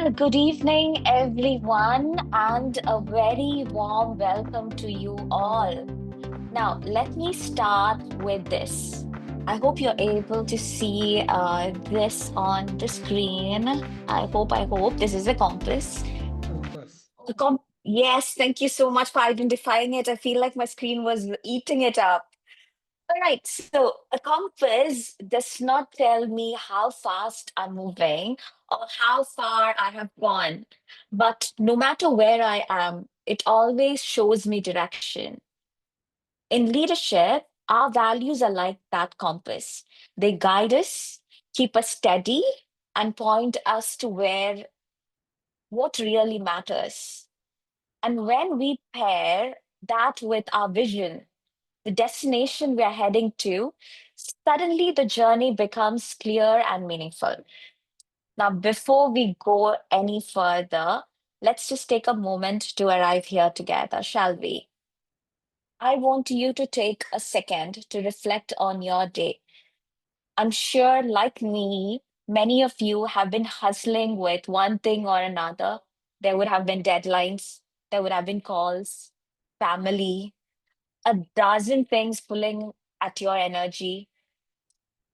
Well, good evening, everyone, and a very warm welcome to you all. Now, let me start with this. I hope you're able to see this on the screen. I hope this is a compass. Of course. Yes, thank you so much for identifying it. I feel like my screen was eating it up. All right, so a compass does not tell me how fast I'm moving or how far I have gone, but no matter where I am, it always shows me direction. In leadership, our values are like that compass. They guide us, keep us steady, and point us to where what really matters. And when we pair that with our vision, the destination we are heading to, suddenly the journey becomes clear and meaningful. Now, before we go any further, let's just take a moment to arrive here together, shall we? I want you to take a second to reflect on your day. I'm sure, like me, many of you have been hustling with one thing or another. There would have been deadlines, there would have been calls, family, a dozen things pulling at your energy.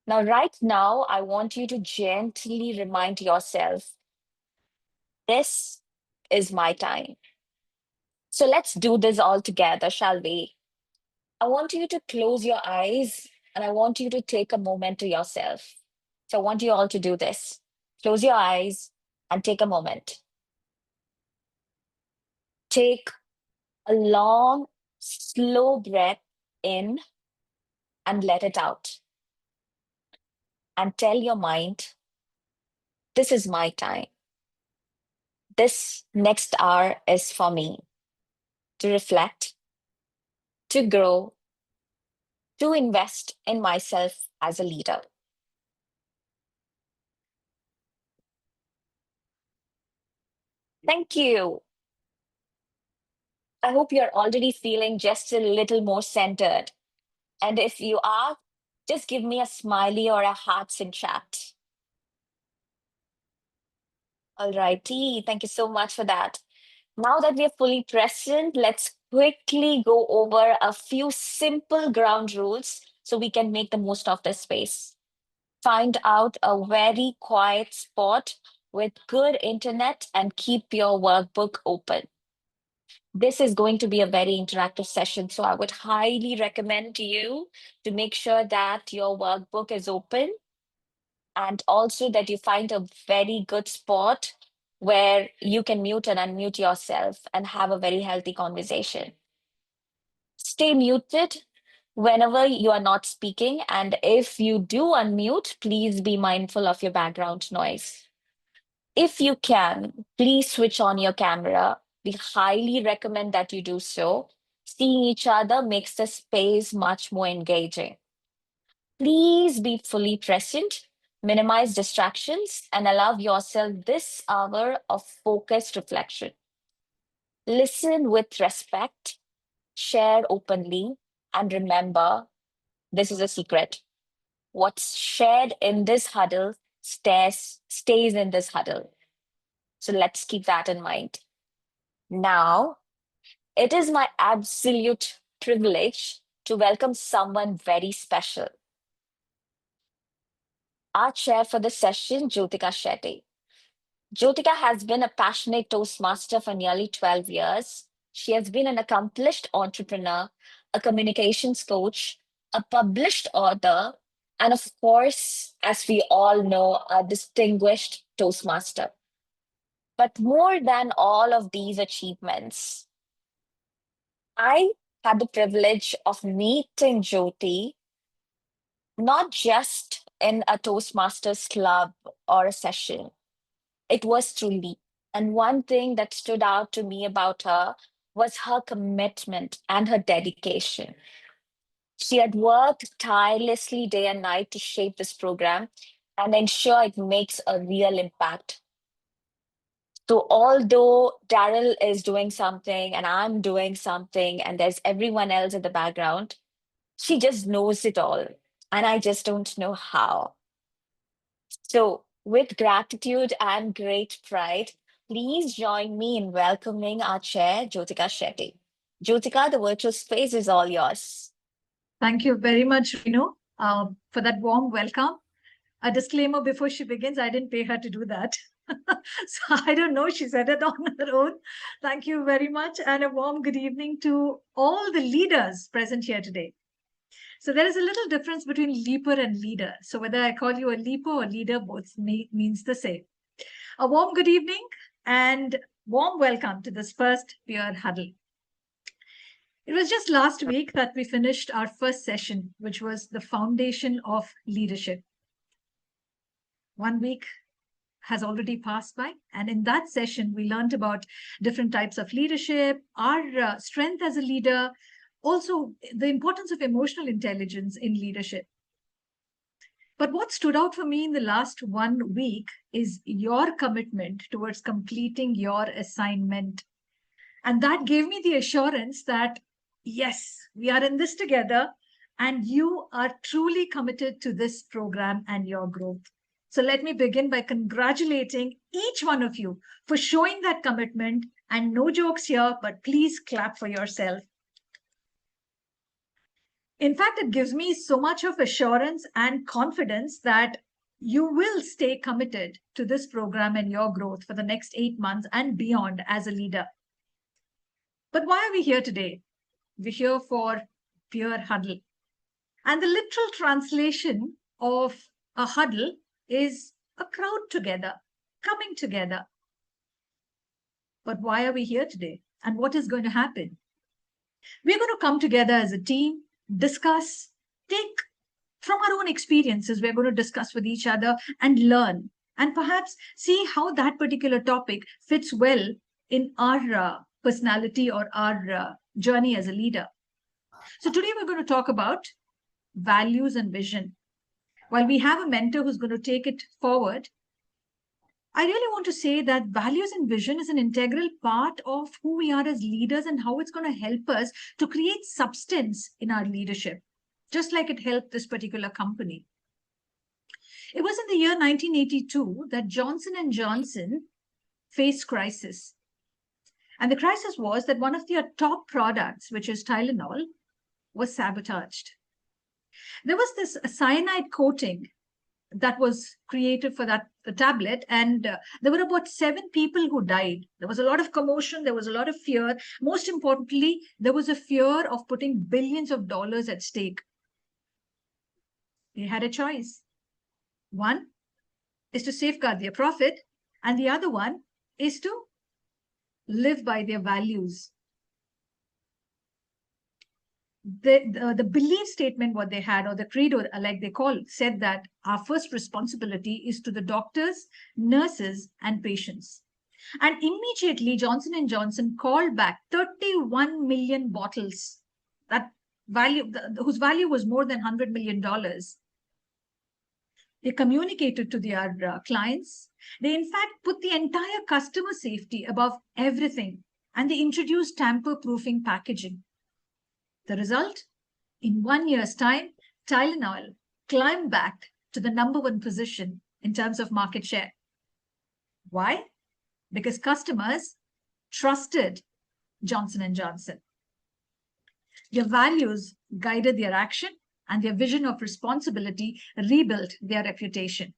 Now, right now, I want you to gently remind yourself this is my time. So let's do this all together, shall we? I want you to close your eyes and I want you to take a moment to yourself. So I want you all to do this. Close your eyes and take a moment. Take a long, slow breath in and let it out. And tell your mind, this is my time. This next hour is for me to reflect, to grow, to invest in myself as a leader. Thank you. I hope you're already feeling just a little more centered. And if you are, just give me a smiley or a hearts in chat. All righty. Thank you so much for that. Now that we are fully present, let's quickly go over a few simple ground rules so we can make the most of this space. Find out a very quiet spot with good internet and keep your workbook open. This is going to be a very interactive session, so I would highly recommend to you to make sure that your workbook is open and also that you find a very good spot where you can mute and unmute yourself and have a very healthy conversation. Stay muted whenever you are not speaking, and if you do unmute, please be mindful of your background noise. If you can, please switch on your camera. We highly recommend that you do so. Seeing each other makes the space much more engaging. Please be fully present, minimize distractions, and allow yourself this hour of focused reflection. Listen with respect, share openly, and remember this is a secret. What's shared in this huddle stays in this huddle. So let's keep that in mind. Now, it is my absolute privilege to welcome someone very special. Our chair for the session, Jyotika Shetty. Jyotika has been a passionate Toastmaster for nearly 12 years. She has been an accomplished entrepreneur, a communications coach, a published author, and of course, as we all know, a distinguished Toastmaster. But more than all of these achievements, I had the privilege of meeting Jyoti not just in a Toastmasters club or a session. It was truly. And one thing that stood out to me about her was her commitment and her dedication. She had worked tirelessly day and night to shape this program and ensure it makes a real impact. So, although Daryl is doing something and I'm doing something, and there's everyone else in the background, she just knows it all. And I just don't know how. So, With gratitude and great pride, please join me in welcoming our chair, Jyotika Shetty. Jyotika, the virtual space is all yours. Thank you very much, Renu, for that warm welcome. A disclaimer before she begins, I didn't pay her to do that. So I don't know, she said it on her own. Thank you very much, and a warm good evening to all the leaders present here today. So there is a little difference between leaper and leader. So whether I call you a leaper or leader, both means the same. A warm good evening and warm welcome to this first peer huddle. It was just last week that we finished our first session, which was the foundation of leadership. 1 week has already passed by. And in that session, we learned about different types of leadership, our strength as a leader, also the importance of emotional intelligence in leadership. But what stood out for me in the last 1 week is your commitment towards completing your assignment. And that gave me the assurance that, yes, we are in this together, and you are truly committed to this program and your growth. So let me begin by congratulating each one of you for showing that commitment. And no jokes here, but please clap for yourself. In fact, it gives me so much of assurance and confidence that you will stay committed to this program and your growth for the next 8 months and beyond as a leader. But why are we here today? We're here for Peer Huddle. And the literal translation of a huddle is a crowd together, coming together. But why are we here today? And what is going to happen? We're going to come together as a team, discuss, take from our own experiences, we're going to discuss with each other and learn, and perhaps see how that particular topic fits well in our personality or our journey as a leader. So today we're going to talk about values and vision. While we have a mentor who's going to take it forward, I really want to say that values and vision is an integral part of who we are as leaders and how it's going to help us to create substance in our leadership, just like it helped this particular company. It was in the year 1982 that Johnson & Johnson faced crisis. And the crisis was that one of their top products, which is Tylenol, was sabotaged. There was this cyanide coating that was created for the tablet, and there were about 7 people who died. There was a lot of commotion, there was a lot of fear. Most importantly, there was a fear of putting billions of dollars at stake. They had a choice. One is to safeguard their profit, and the other one is to live by their values. The belief statement, what they had, or the credo, like they call, said that our first responsibility is to the doctors, nurses, and patients. And immediately, Johnson & Johnson called back 31 million bottles, that value, whose value was more than $100 million. They communicated to their clients. They, in fact, put the entire customer safety above everything, and they introduced tamper-proofing packaging. The result? In 1 year's time, Tylenol climbed back to the #1 position in terms of market share. Why? Because customers trusted Johnson & Johnson. Their values guided their action, and their vision of responsibility rebuilt their reputation.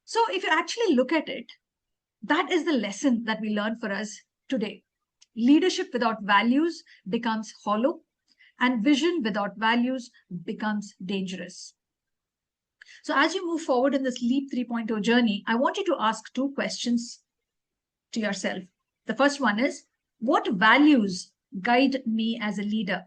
So if you actually look at it, that is the lesson that we learn for us today. Leadership without values becomes hollow, and vision without values becomes dangerous. So as you move forward in this Leap 3.0 journey, I want you to ask 2 questions to yourself. The first one is, what values guide me as a leader?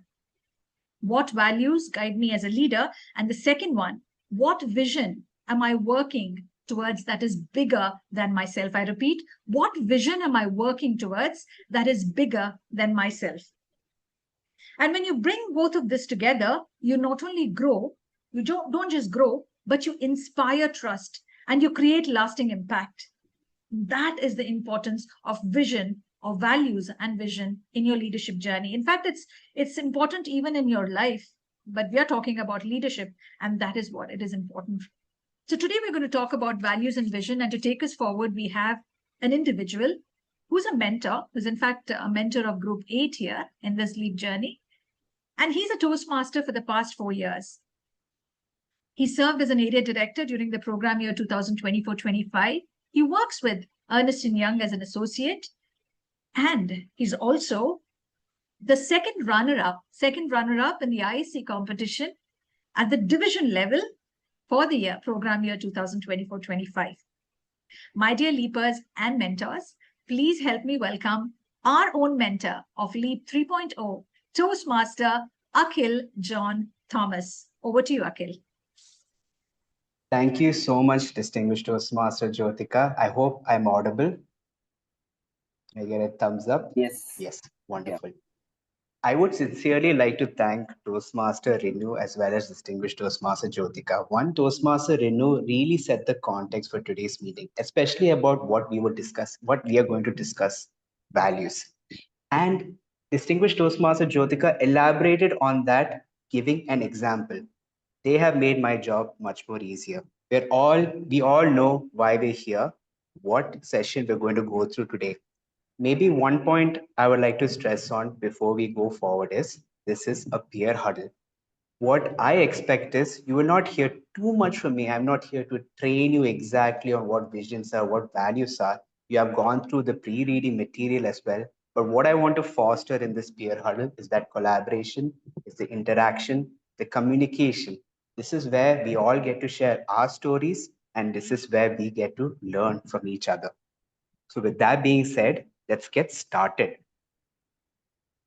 What values guide me as a leader? And the second one, what vision am I working towards that is bigger than myself? I repeat, what vision am I working towards that is bigger than myself? And when you bring both of this together, you not only grow, you don't just grow, but you inspire trust and you create lasting impact. That is the importance of vision, of values and vision in your leadership journey. In fact, it's important even in your life, but we are talking about leadership, and that is what it is important. So today we're going to talk about values and vision. And to take us forward, we have an individual who's a mentor, who's in fact a mentor of Group 8 here in this leap journey. And he's a Toastmaster for the past 4 years. He served as an area director during the program year 2024-25. He works with Ernest & Young as an associate, and he's also the second runner-up in the ISC competition at the division level for the program year 2024-25. My dear leapers and mentors, please help me welcome our own mentor of Leap 3.0, Toastmaster Akhil John Thomas. Over to you, Akhil. Thank you so much, distinguished Toastmaster Jyotika. I hope I'm audible. I get a thumbs up. Yes. Yes, Yeah. wonderful. I would sincerely like to thank Toastmaster Renu as well as distinguished Toastmaster Jyotika. One, Toastmaster Renu really set the context for today's meeting, especially about what we are going to discuss, values. And distinguished Toastmaster Jyotika elaborated on that, giving an example. They have made my job much more easier. We all know why we're here, what session we're going to go through today. Maybe one point I would like to stress on before we go forward is this is a peer huddle. What I expect is you will not hear too much from me. I'm not here to train you exactly on what visions are, what values are. You have gone through the pre reading material as well. But what I want to foster in this peer huddle is that collaboration, is the interaction, the communication. This is where we all get to share our stories, and this is where we get to learn from each other. So, with that being said, let's get started.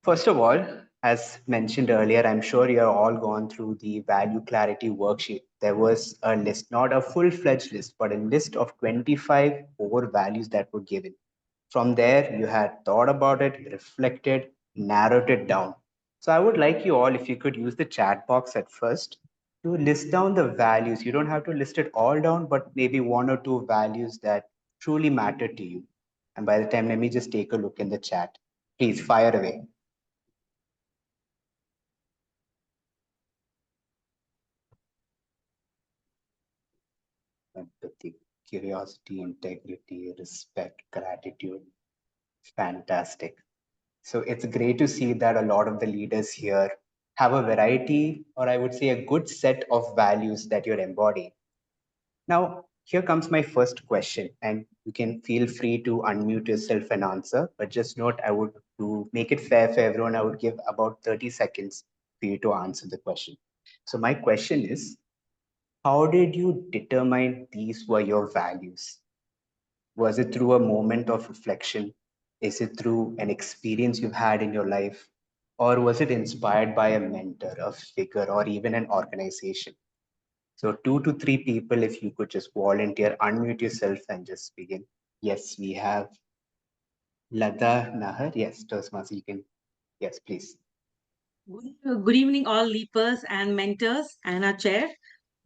First of all, as mentioned earlier, I'm sure you have all gone through the value clarity worksheet. There was a list, not a full fledged list, but a list of 25 core values that were given. From there, you had thought about it, reflected, narrowed it down. So I would like you all, if you could use the chat box at first to list down the values. You don't have to list it all down, but maybe one or two values that truly matter to you. And by the time, let me just take a look in the chat. Please fire away. Empathy, curiosity, integrity, respect, gratitude. Fantastic. So it's great to see that a lot of the leaders here have a variety, or I would say a good set of values that you're embodying. Now, here comes my first question, and you can feel free to unmute yourself and answer. But just note, I would, to make it fair for everyone, I would give about 30 seconds for you to answer the question. So my question is, how did you determine these were your values? Was it through a moment of reflection? Is it through an experience you've had in your life? Or was it inspired by a mentor, a figure, or even an organization? So, two to three people, if you could just volunteer, unmute yourself and just begin. Yes, we have Lada Nahar. Yes, Tosmas, you can. Yes, please. Good evening, all leapers and mentors and our chair.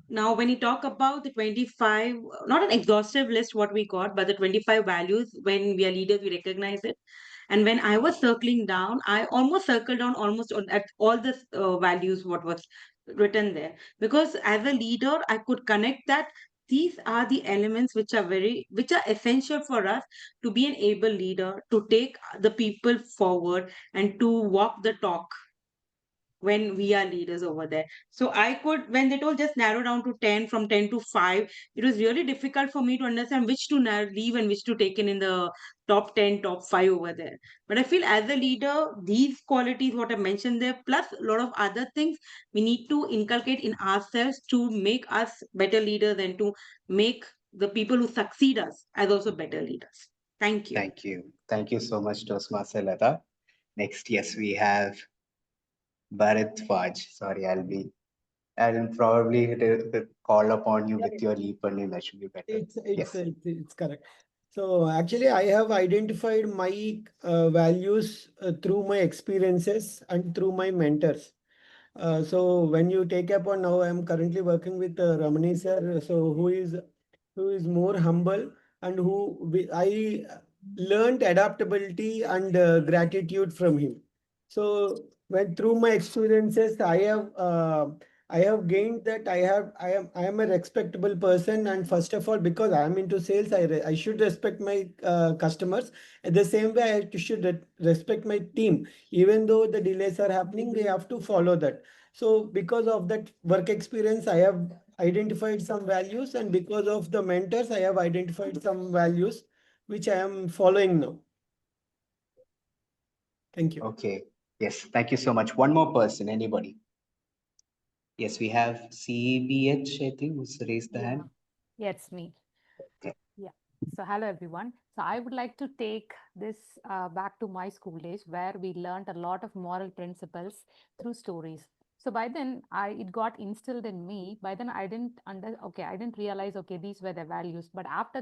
Now, when you talk about the 25, not an exhaustive list, what we got, but the 25 values, when we are leaders, we recognize it. And when I was circling down, I almost circled down almost at all the values, what was written there. Because as a leader, I could connect that these are the elements which are essential for us to be an able leader, to take the people forward and to walk the talk when we are leaders over there. So I could, when they told just narrow down to 10, from 10 to 5, it was really difficult for me to understand which to leave and which to take in the top 10, top 5 over there. But I feel as a leader, these qualities, what I mentioned there, plus a lot of other things, we need to inculcate in ourselves to make us better leaders and to make the people who succeed us as also better leaders. Thank you. Thank you. Thank you so much, Tosmas Lada. Next, yes, we have Bharat Faj. Sorry, I'll probably call upon you Yeah, with your leaper name. That should be better. Yes. it's correct. So actually, I have identified my values through my experiences and through my mentors. So when you take up on now, I'm currently working with Ramani sir, so who is more humble and I learned adaptability and gratitude from him. So when through my experiences, I have I have gained that I am a respectable person, and first of all, because I am into sales, I should respect my customers. At the same way, should respect my team. Even though the delays are happening, we have to follow that. So because of that work experience, I have identified some values, and because of the mentors, I have identified some values which I am following now. Thank you. Okay. Yes. Thank you so much. One more person. Anybody? Yes, we have CBH, I think, who's raised the hand. Yeah, it's me. Okay. Yeah. So, hello everyone. So, I would like to take this back to my school days where we learned a lot of moral principles through stories. So by then, it got instilled in me. By then, I didn't realize these were the values. But after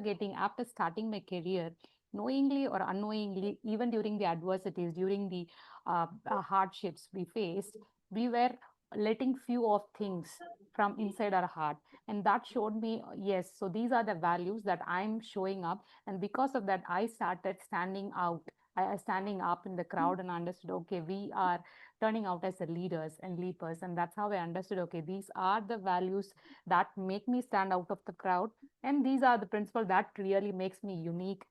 starting my career, knowingly or unknowingly, even during the adversities, during the hardships we faced, we were letting few of things from inside our heart, and that showed me, yes, so these are the values that I'm showing up, and because of that I started standing out. Standing up in the crowd and understood, okay, we are turning out as the leaders and leapers, and that's how I understood, okay, these are the values that make me stand out of the crowd, and these are the principles that really makes me unique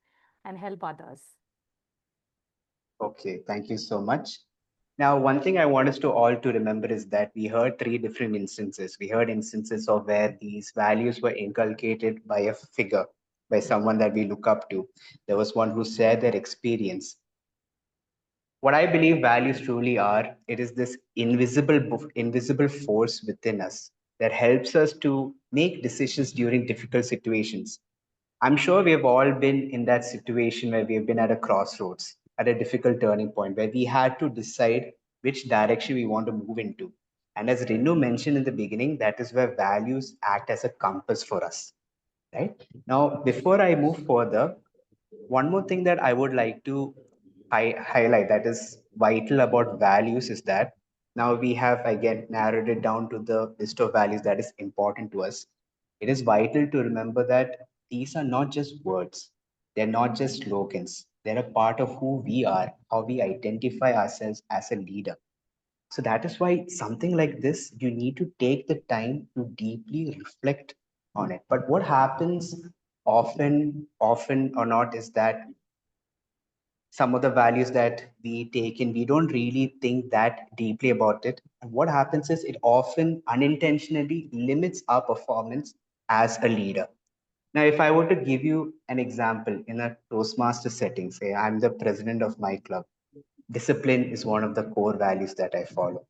and help others. Okay. Thank you so much. Now, one thing I want us to all to remember is that we heard three different instances. We heard instances of where these values were inculcated by a figure, by someone that we look up to. There was one who shared their experience. What I believe values truly are, it is this invisible force within us that helps us to make decisions during difficult situations. I'm sure we have all been in that situation where we have been at a crossroads, at a difficult turning point, where we had to decide which direction we want to move into. And as Renu mentioned in the beginning, that is where values act as a compass for us, right? Now, before I move further, one more thing that I would like to highlight that is vital about values is that now we have again narrowed it down to the list of values that is important to us. It is vital to remember that these are not just words, they're not just slogans, they're a part of who we are, how we identify ourselves as a leader. So that is why something like this, you need to take the time to deeply reflect on it. But what happens often or not, is that some of the values that we take in, we don't really think that deeply about it. And what happens is it often unintentionally limits our performance as a leader. Now, if I were to give you an example in a Toastmaster setting, say I'm the president of my club, discipline is one of the core values that I follow.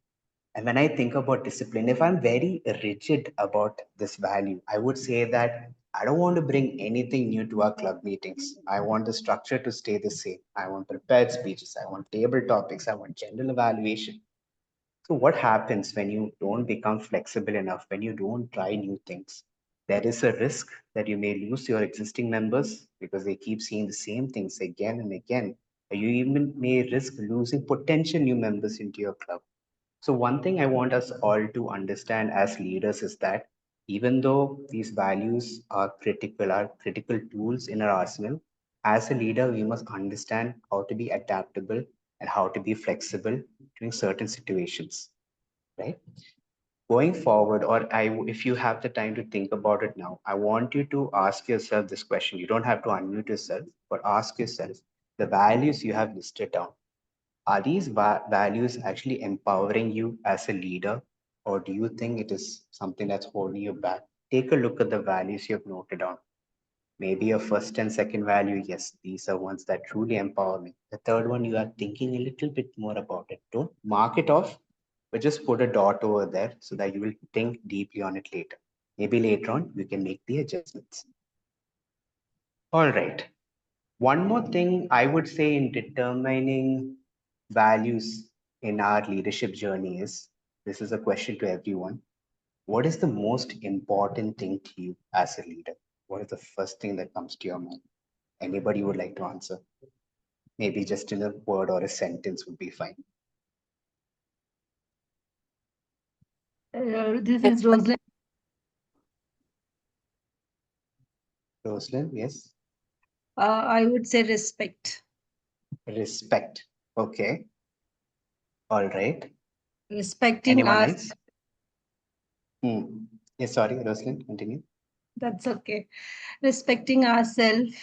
And when I think about discipline, if I'm very rigid about this value, I would say that I don't want to bring anything new to our club meetings. I want the structure to stay the same. I want prepared speeches. I want table topics. I want general evaluation. So, what happens when you don't become flexible enough, when you don't try new things? There is a risk that you may lose your existing members because they keep seeing the same things again and again. You even may risk losing potential new members into your club. So, one thing I want us all to understand as leaders is that even though these values are critical tools in our arsenal, as a leader, we must understand how to be adaptable and how to be flexible during certain situations, right? Going forward, if you have the time to think about it now, I want you to ask yourself this question. You don't have to unmute yourself, but ask yourself the values you have listed down, are these values actually empowering you as a leader, or do you think it is something that's holding you back? Take a look at the values you have noted down. Maybe your first and second value, yes, these are ones that truly empower me. The third one, you are thinking a little bit more about it. Don't mark it off, but just put a dot over there so that you will think deeply on it later. Maybe later on, you can make the adjustments. All right. One more thing I would say in determining values in our leadership journey is, this is a question to everyone. What is the most important thing to you as a leader? What is the first thing that comes to your mind? Anybody would like to answer? Maybe just in a word or a sentence would be fine. This is Rosalind. Rosalind, yes? I would say respect. Respect. Okay. All right. Respecting Anyone our else? Yes, sorry, Rosalind, continue. That's okay. Respecting ourselves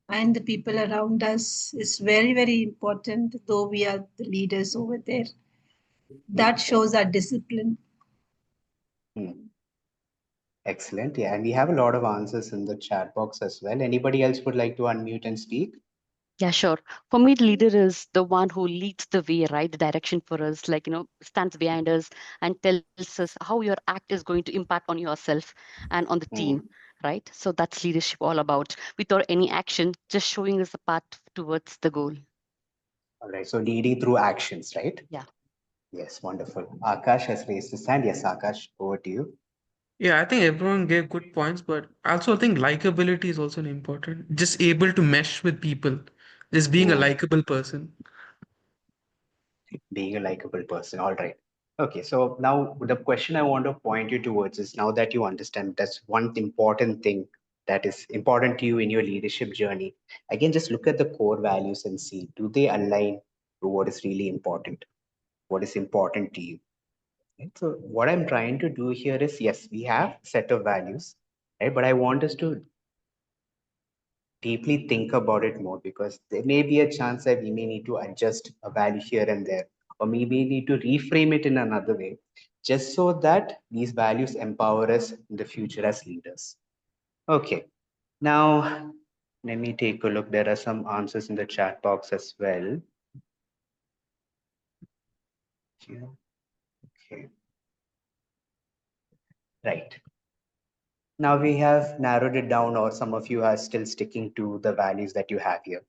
and the people around us is very, very important, though we are the leaders over there. That shows our discipline. Hmm. Excellent. Yeah, and we have a lot of answers in the chat box as well. Anybody else would like to unmute and speak? Yeah, sure. For me, the leader is the one who leads the way, right? The direction for us, like, stands behind us and tells us how your act is going to impact on yourself and on the team, Hmm. right? So that's leadership all about. Without any action, just showing us the path towards the goal. All right. So leading through actions, right? Yeah. Yes, wonderful. Akash has raised his hand. Yes, Akash, over to you. Yeah, I think everyone gave good points, but I also think likability is also an important. Just able to mesh with people, just being a Hmm. likable person. Being a likable person. All right. Okay. So now the question I want to point you towards is, now that you understand that's one important thing that is important to you in your leadership journey, again, just look at the core values and see, do they align to what is really important? What is important to you? Right? So what I'm trying to do here is, yes, we have set of values, right? But I want us to deeply think about it more, because there may be a chance that we may need to adjust a value here and there, or maybe need to reframe it in another way, just so that these values empower us in the future as leaders. Okay, now let me take a look. There are some answers in the chat box as well. Yeah, okay, right. Now we have narrowed it down, or some of you are still sticking to the values that you have here.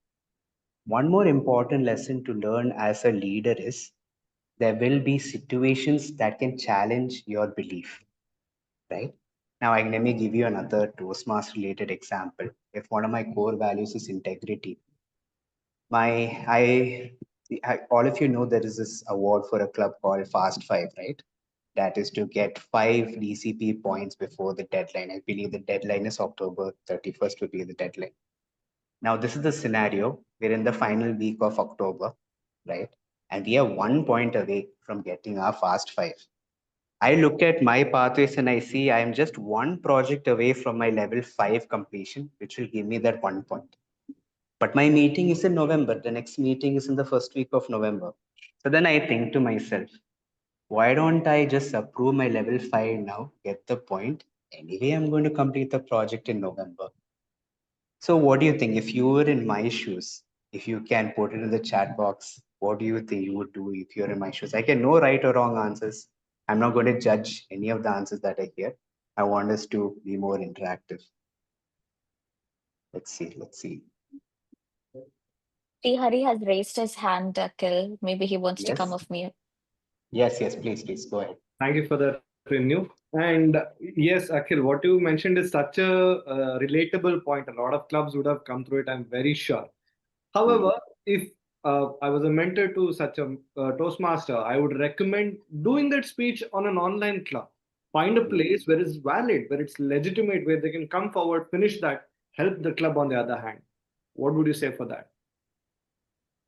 One more important lesson to learn as a leader is, there will be situations that can challenge your belief, right? Now, let me give you another Toastmaster related example. If one of my core values is integrity, all of you know there is this award for a club called Fast Five, right? That is to get 5 DCP points before the deadline. I believe the deadline is October 31st would be the deadline. Now, this is the scenario. We're in the final week of October, right? And we are 1 point away from getting our Fast Five. I look at my pathways and I see I am just one project away from my level 5 completion, which will give me that 1 point. But my meeting is in November. The next meeting is in the first week of November. So then I think to myself, why don't I just approve my level 5 now, get the point? Anyway, I'm going to complete the project in November. So, what do you think? If you were in my shoes, if you can put it in the chat box, what do you think you would do if you're in my shoes? I can no right or wrong answers. I'm not going to judge any of the answers that I hear. I want us to be more interactive. Let's see. Let's see. Hari has raised his hand, Akhil. Maybe he wants to come Yes. off mute. Yes. Yes. Please. Please go ahead. Thank you for that, Renew. And yes, Akhil, what you mentioned is such a relatable point. A lot of clubs would have come through it, I'm very sure. Hmm. However, if I was a mentor to such a Toastmaster, I would recommend doing that speech on an online club. Find a Hmm. place where it's valid, where it's legitimate, where they can come forward, finish that, help the club on the other hand. What would you say for that?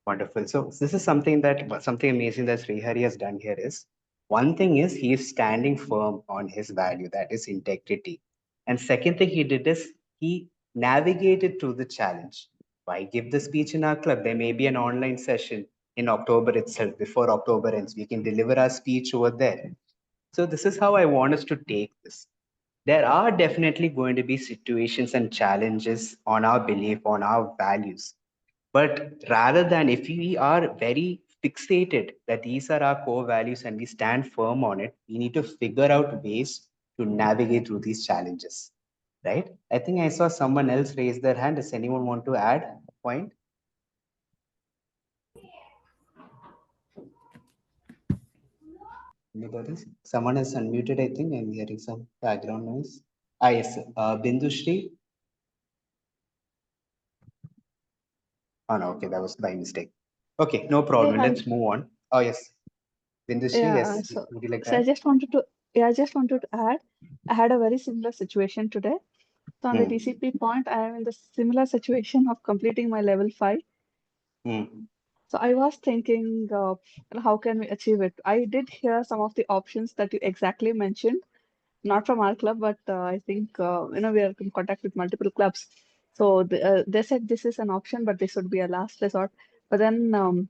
Wonderful. So this is something amazing that Srihari has done here is, one thing is he is standing firm on his value, that is integrity. And second thing he did is he navigated through the challenge. Why give the speech in our club? There may be an online session in October itself. Before October ends, we can deliver our speech over there. So this is how I want us to take this. There are definitely going to be situations and challenges on our belief, on our values, but rather than, if we are very fixated that these are our core values and we stand firm on it, we need to figure out ways to navigate through these challenges. Right? I think I saw someone else raise their hand. Does anyone want to add a point? Anybody? Someone has unmuted, I think. I'm hearing some background noise. Ah, yes. Bindu Shri. Oh, no. Okay. That was by mistake. Okay. No Hey, problem. hi. Let's move on. Oh, yes. Bindu Shri. Yeah, Yes. Would you like to I add? just wanted to, yeah, I just wanted to add, I had a very similar situation today. So on the Hmm. TCP point, I am in the similar situation of completing my level 5. Hmm. So I was thinking, how can we achieve it? I did hear some of the options that you exactly mentioned, not from our club, but I think we are in contact with multiple clubs. So they said this is an option, but this would be a last resort. But then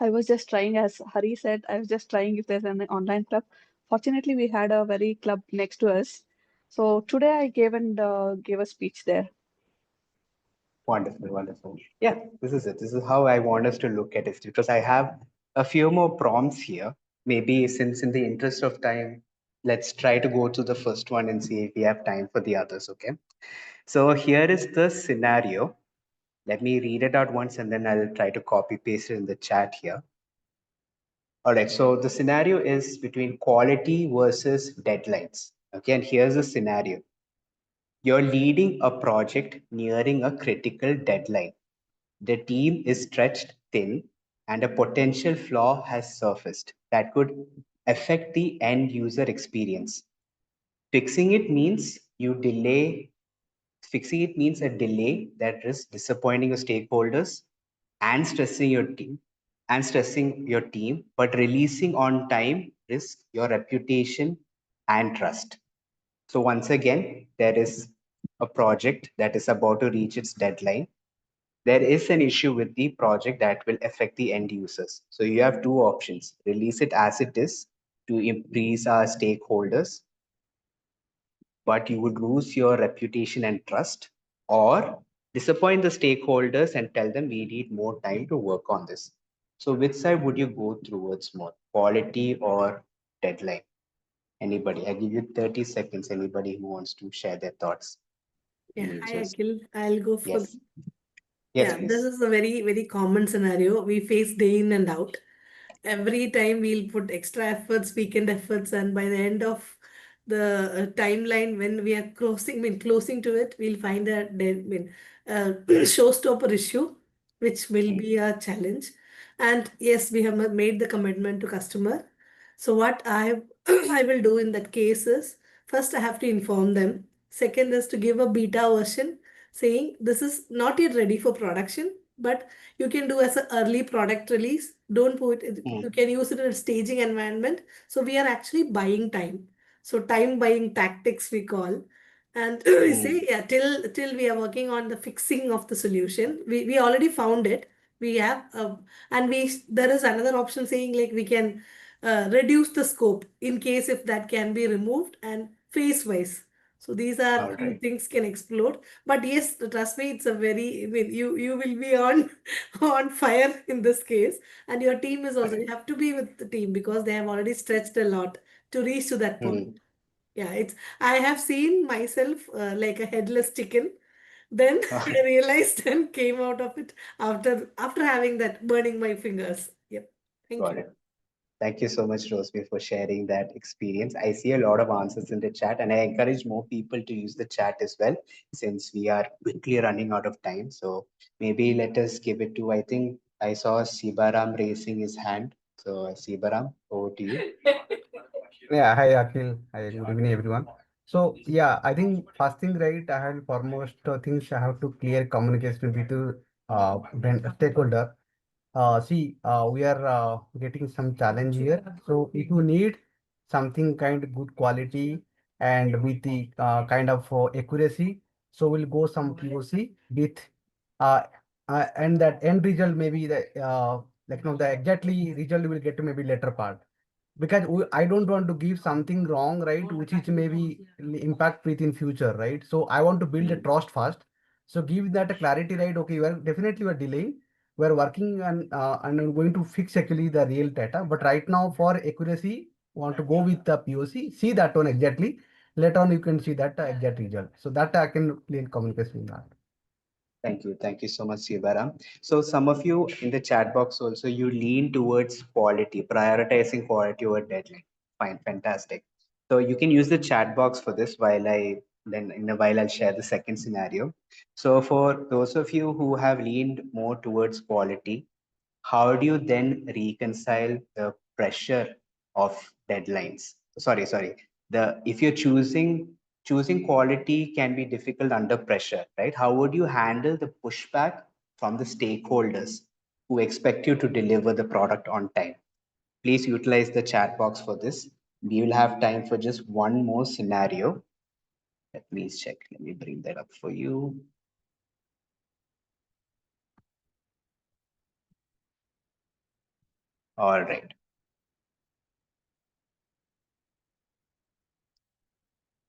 I was just trying, as Hari said, I was just trying if there's an online club. Fortunately, we had a very club next to us. So today I gave a speech there. Wonderful, wonderful. Yeah, this is it. This is how I want us to look at it because I have a few more prompts here. Maybe since in the interest of time, let's try to go to the first one and see if we have time for the others. Okay. So here is the scenario. Let me read it out once and then I'll try to copy paste it in the chat here. All right. So the scenario is between quality versus deadlines. Okay. And here's the scenario. You're leading a project nearing a critical deadline. The team is stretched thin and a potential flaw has surfaced that could affect the end user experience. Fixing it means you delay, Fixing it means a delay that risks disappointing your stakeholders and stressing your team, but releasing on time risks your reputation and trust. So once again, there is a project that is about to reach its deadline. There is an issue with the project that will affect the end users. So you have two options: release it as it is to increase our stakeholders, but you would lose your reputation and trust, or disappoint the stakeholders and tell them we need more time to work on this. So which side would you go towards more, quality or deadline? Anybody? I give you 30 seconds. Anybody who wants to share their thoughts? Yeah, We'll hi just, Akhil. I'll go for yes, yes, yeah, this please. is a very, very common scenario we face day in and out. Every time we'll put extra efforts, weekend efforts, and by the end of the timeline, when we are closing to it, we'll find a showstopper issue, which will be a challenge. And yes, we have made the commitment to customer. So what I I will do in that case is first I have to inform them. Second is to give a beta version saying this is not yet ready for production, but you can do as an early product release. Don't put it, Mm, you can use it in a staging environment. So we are actually buying time. So time buying tactics we call. And we say, mm, yeah, till we are working on the fixing of the solution. We already found it. We have and we there is another option saying like we can reduce the scope in case if that can be removed and phase wise. So these are all few right. things can explode. But yes, trust me, it's a very, I mean, you will be on on fire in this case. And your team is also, you have to be with the team because they have already stretched a lot to reach to that point. Mm, Yeah, it's I have seen myself like a headless chicken. Then all I right. realized and came out of it after having that burning my fingers. Yep. Thank Got you. it. Thank you so much, Rosby, for sharing that experience. I see a lot of answers in the chat, and I encourage more people to use the chat as well, since we are quickly running out of time. So maybe let us give it to, I think I saw Sibaram raising his hand. So, Sibaram, over to you. Yeah, hi Akhil. Hi, good evening everyone. So yeah, I think first thing right, I have foremost things I have to clear communication with stakeholder. We are getting some challenge here. So if you need something kind of good quality and with the kind of accuracy, so we'll go some POC with uh, and that end result maybe the the exactly result will get to maybe later part because I don't want to give something wrong, right? Which is maybe impact within future, right? So I want to build a Mm, trust first. So give that a clarity, right? Okay, you are definitely we are delaying. We are working on and I'm going to fix actually the real data. But right now for accuracy, want to go with the POC. See that one exactly. Later on, you can see that exact result. So that I can clean communication in that. thank you. Thank you so much, Sibaram. So some of you in the chat box also, you lean towards quality, prioritizing quality over deadline. Fine, fantastic. So you can use the chat box for this then in a while I'll share the second scenario. So for those of you who have leaned more towards quality, how do you then reconcile the pressure of deadlines? Sorry. The if you're choosing quality can be difficult under pressure, right? How would you handle the pushback from the stakeholders who expect you to deliver the product on time? Please utilize the chat box for this. We will have time for just one more scenario. Let me check. Let me bring that up for you. All right.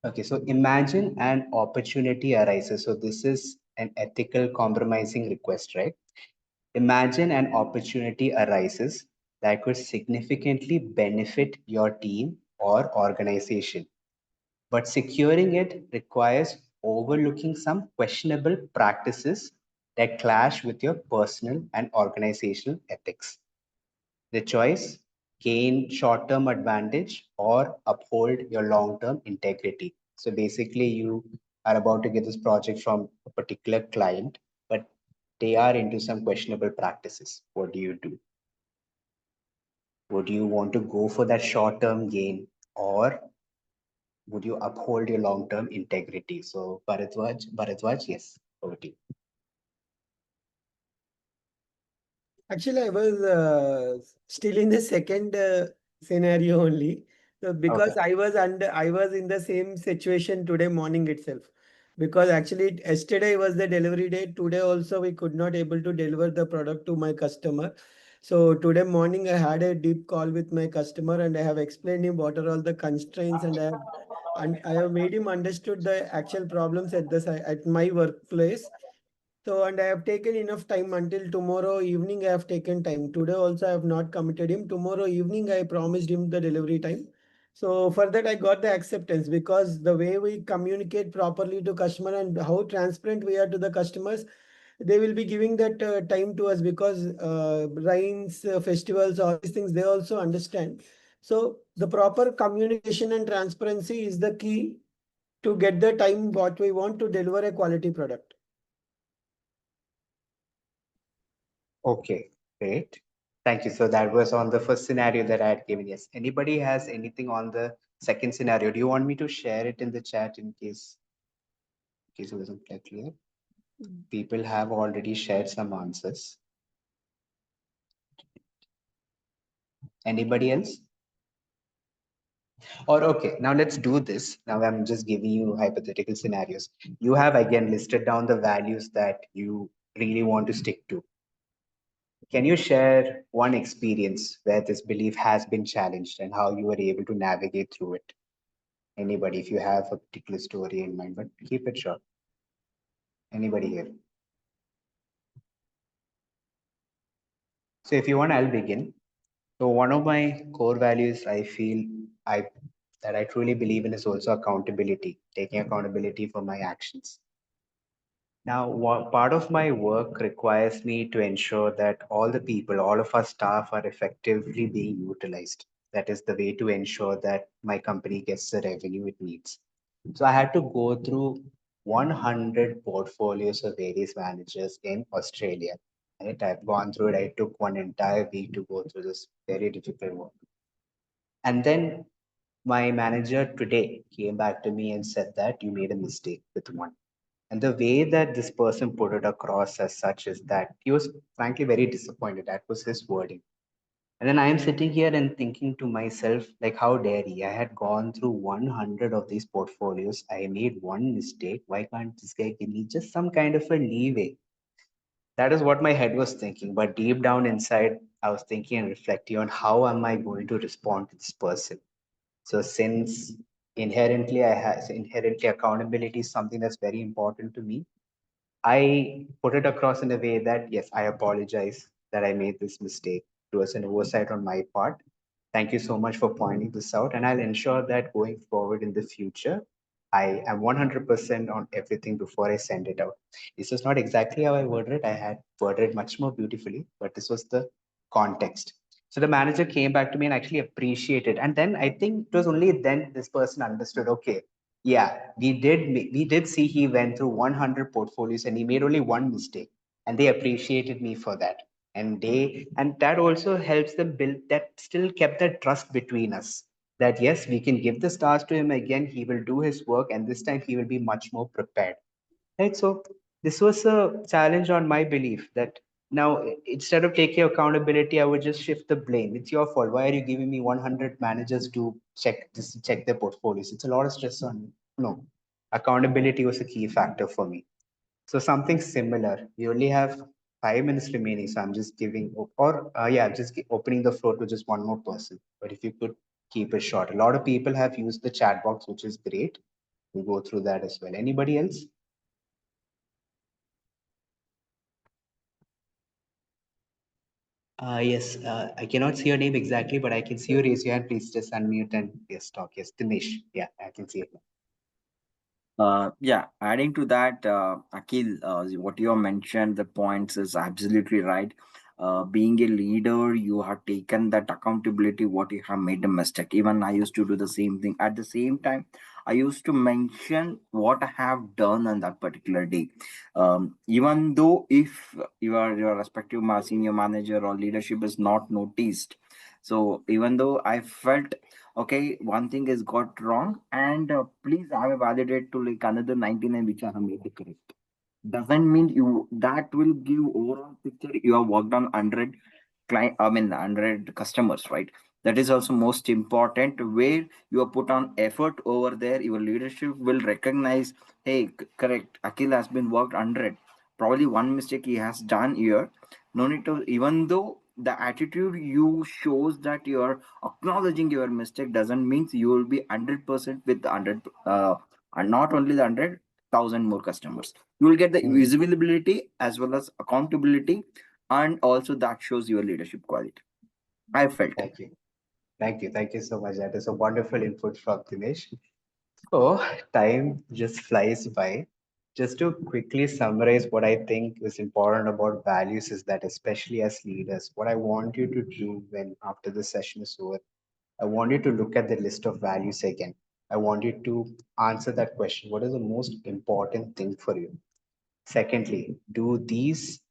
Okay, so imagine an opportunity arises. So this is an ethical compromising request, right? Imagine an opportunity arises that could significantly benefit your team or organization, but securing it requires overlooking some questionable practices that clash with your personal and organizational ethics. The choice: gain short term advantage or uphold your long term integrity. So basically, you are about to get this project from a particular client, but they are into some questionable practices. What do you do? Would you want to go for that short term gain, or would you uphold your long term integrity? So, Bharadwaj, yes, over to you. Actually, I was still in the second scenario only. So because Okay. I was in the same situation today morning itself. Because actually yesterday was the delivery date. Today also we could not able to deliver the product to my customer. So today morning I had a deep call with my customer and I have explained him what are all the constraints and I have made him understood the actual problems at at my workplace. So, and I have taken enough time until tomorrow evening. I have taken time. Today also I have not committed him. Tomorrow evening I promised him the delivery time. So for that I got the acceptance because the way we communicate properly to customer and how transparent we are to the customers, they will be giving that time to us because rains, festivals, all these things they also understand. So the proper communication and transparency is the key to get the time what we want to deliver a quality product. Okay, great. Thank you. So that was on the first scenario that I had given. Yes. Anybody has anything on the second scenario? Do you want me to share it in the chat in case it wasn't quite clear? People have already shared some answers. Anybody else? Or okay, now let's do this. Now I'm just giving you hypothetical scenarios. You have again listed down the values that you really want to stick to. Can you share one experience where this belief has been challenged and how you were able to navigate through it? Anybody, if you have a particular story in mind, but keep it short. Anybody here? So if you want, I'll begin. So one of my core values I feel I that I truly believe in is also accountability, taking accountability for my actions. Now, part of my work requires me to ensure that all the people, all of our staff are effectively being utilized. That is the way to ensure that my company gets the revenue it needs. So I had to go through 100 portfolios of various managers in Australia. Right? I've gone through it. I took one entire week to go through this very difficult work. And then my manager today came back to me and said that you made a mistake with one. And the way that this person put it across as such is that he was frankly very disappointed. That was his wording. And then I am sitting here and thinking to myself, like, how dare he? I had gone through 100 of these portfolios. I made one mistake. Why can't this guy give me just some kind of a leeway? That is what my head was thinking. But deep down inside, I was thinking and reflecting on how am I going to respond to this person. So since inherently accountability is something that's very important to me, I put it across in a way that, yes, I apologize that I made this mistake. It was an oversight on my part. Thank you so much for pointing this out. And I'll ensure that going forward in the future, I am 100% on everything before I send it out. This is not exactly how I worded it. I had worded it much more beautifully, but this was the context. So the manager came back to me and actually appreciated. And then I think it was only then this person understood, okay, yeah, we did see he went through 100 portfolios and he made only one mistake, and they appreciated me for that. And that also helps them build that, still kept that trust between us, that yes, we can give the stars to him again, he will do his work, and this time he will be much more prepared. Right? So this was a challenge on my belief that Now, instead of taking accountability, I would just shift the blame. It's your fault. Why are you giving me 100 managers to check their portfolios? It's a lot of stress on me. No, accountability was a key factor for me. So something similar. We only have 5 minutes remaining, so I'm just giving, or yeah, just opening the floor to just one more person. But if you could keep it short, a lot of people have used the chat box, which is great. We'll go through that as well. Anybody else? Yes, I cannot see your name exactly, but I can see you raise your hand. Please just unmute and yes, talk. Yes, Dinesh. Yeah, I can see it now. Yeah, adding to that, Akhil, what you have mentioned, the points is absolutely right. Being a leader, you have taken that accountability, what you have made a mistake. Even I used to do the same thing. At the same time, I used to mention what I have done on that particular day. Even though if your respective senior manager or leadership is not noticed. So even though I felt okay, one thing is got wrong, and please have a validate to like another 99 which I have made it correct. Doesn't mean you that will give overall picture you have worked on 100 client, I mean 100 customers, right? That is also most important where you have put on effort over there. Your leadership will recognize, hey, correct, Akhil has been worked 100. Probably one mistake he has done here. No need to, even though the attitude you shows that you are acknowledging your mistake doesn't mean you will be 100% with the 100 and not only the 100,000 more customers. You will get the visibility as well as accountability, and also that shows your leadership quality. I felt. Thank you. Thank you. Thank you so much. That is a wonderful input from Dinesh. So time just flies by. Just to quickly summarize what I think is important about values is that especially as leaders, what I want you to do when after the session is over, I want you to look at the list of values again. I want you to answer that question. What is the most important thing for you? Secondly, do these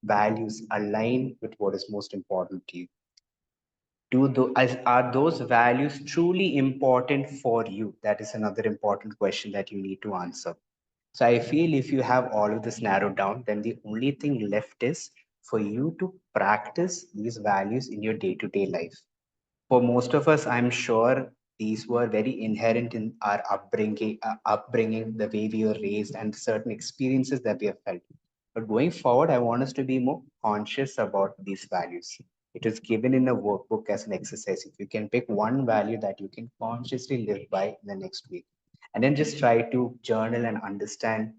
values align with what is most important to you? Are those values truly important for you? That is another important question that you need to answer. So I feel if you have all of this narrowed down, then the only thing left is for you to practice these values in your day-to-day life. For most of us, I'm sure these were very inherent in our upbringing, the way we were raised, and certain experiences that we have felt. But going forward, I want us to be more conscious about these values. It is given in a workbook as an exercise. If you can pick one value that you can consciously live by in the next week, and then just try to journal and understand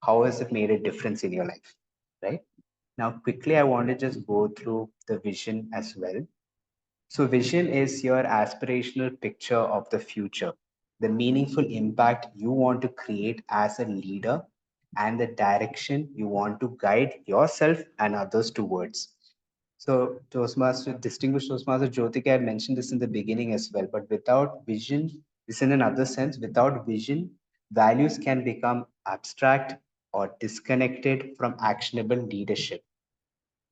how has it made a difference in your life, right? Now, quickly, I want to just go through the vision as well. So, vision is your aspirational picture of the future, the meaningful impact you want to create as a leader, and the direction you want to guide yourself and others towards. So, Toastmaster, distinguished Toastmaster Jyotika had mentioned this in the beginning as well, but without vision, this in another sense, without vision, values can become abstract or disconnected from actionable leadership.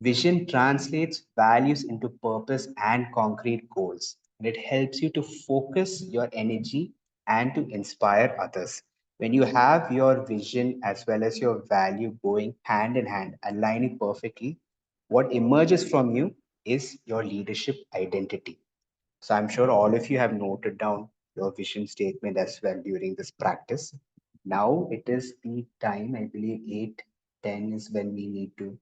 Vision translates values into purpose and concrete goals, and it helps you to focus your energy and to inspire others. When you have your vision as well as your value going hand in hand, aligning perfectly, what emerges from you is your leadership identity. So I'm sure all of you have noted down your vision statement as well during this practice. Now it is the time, I believe 8:10 is when we need to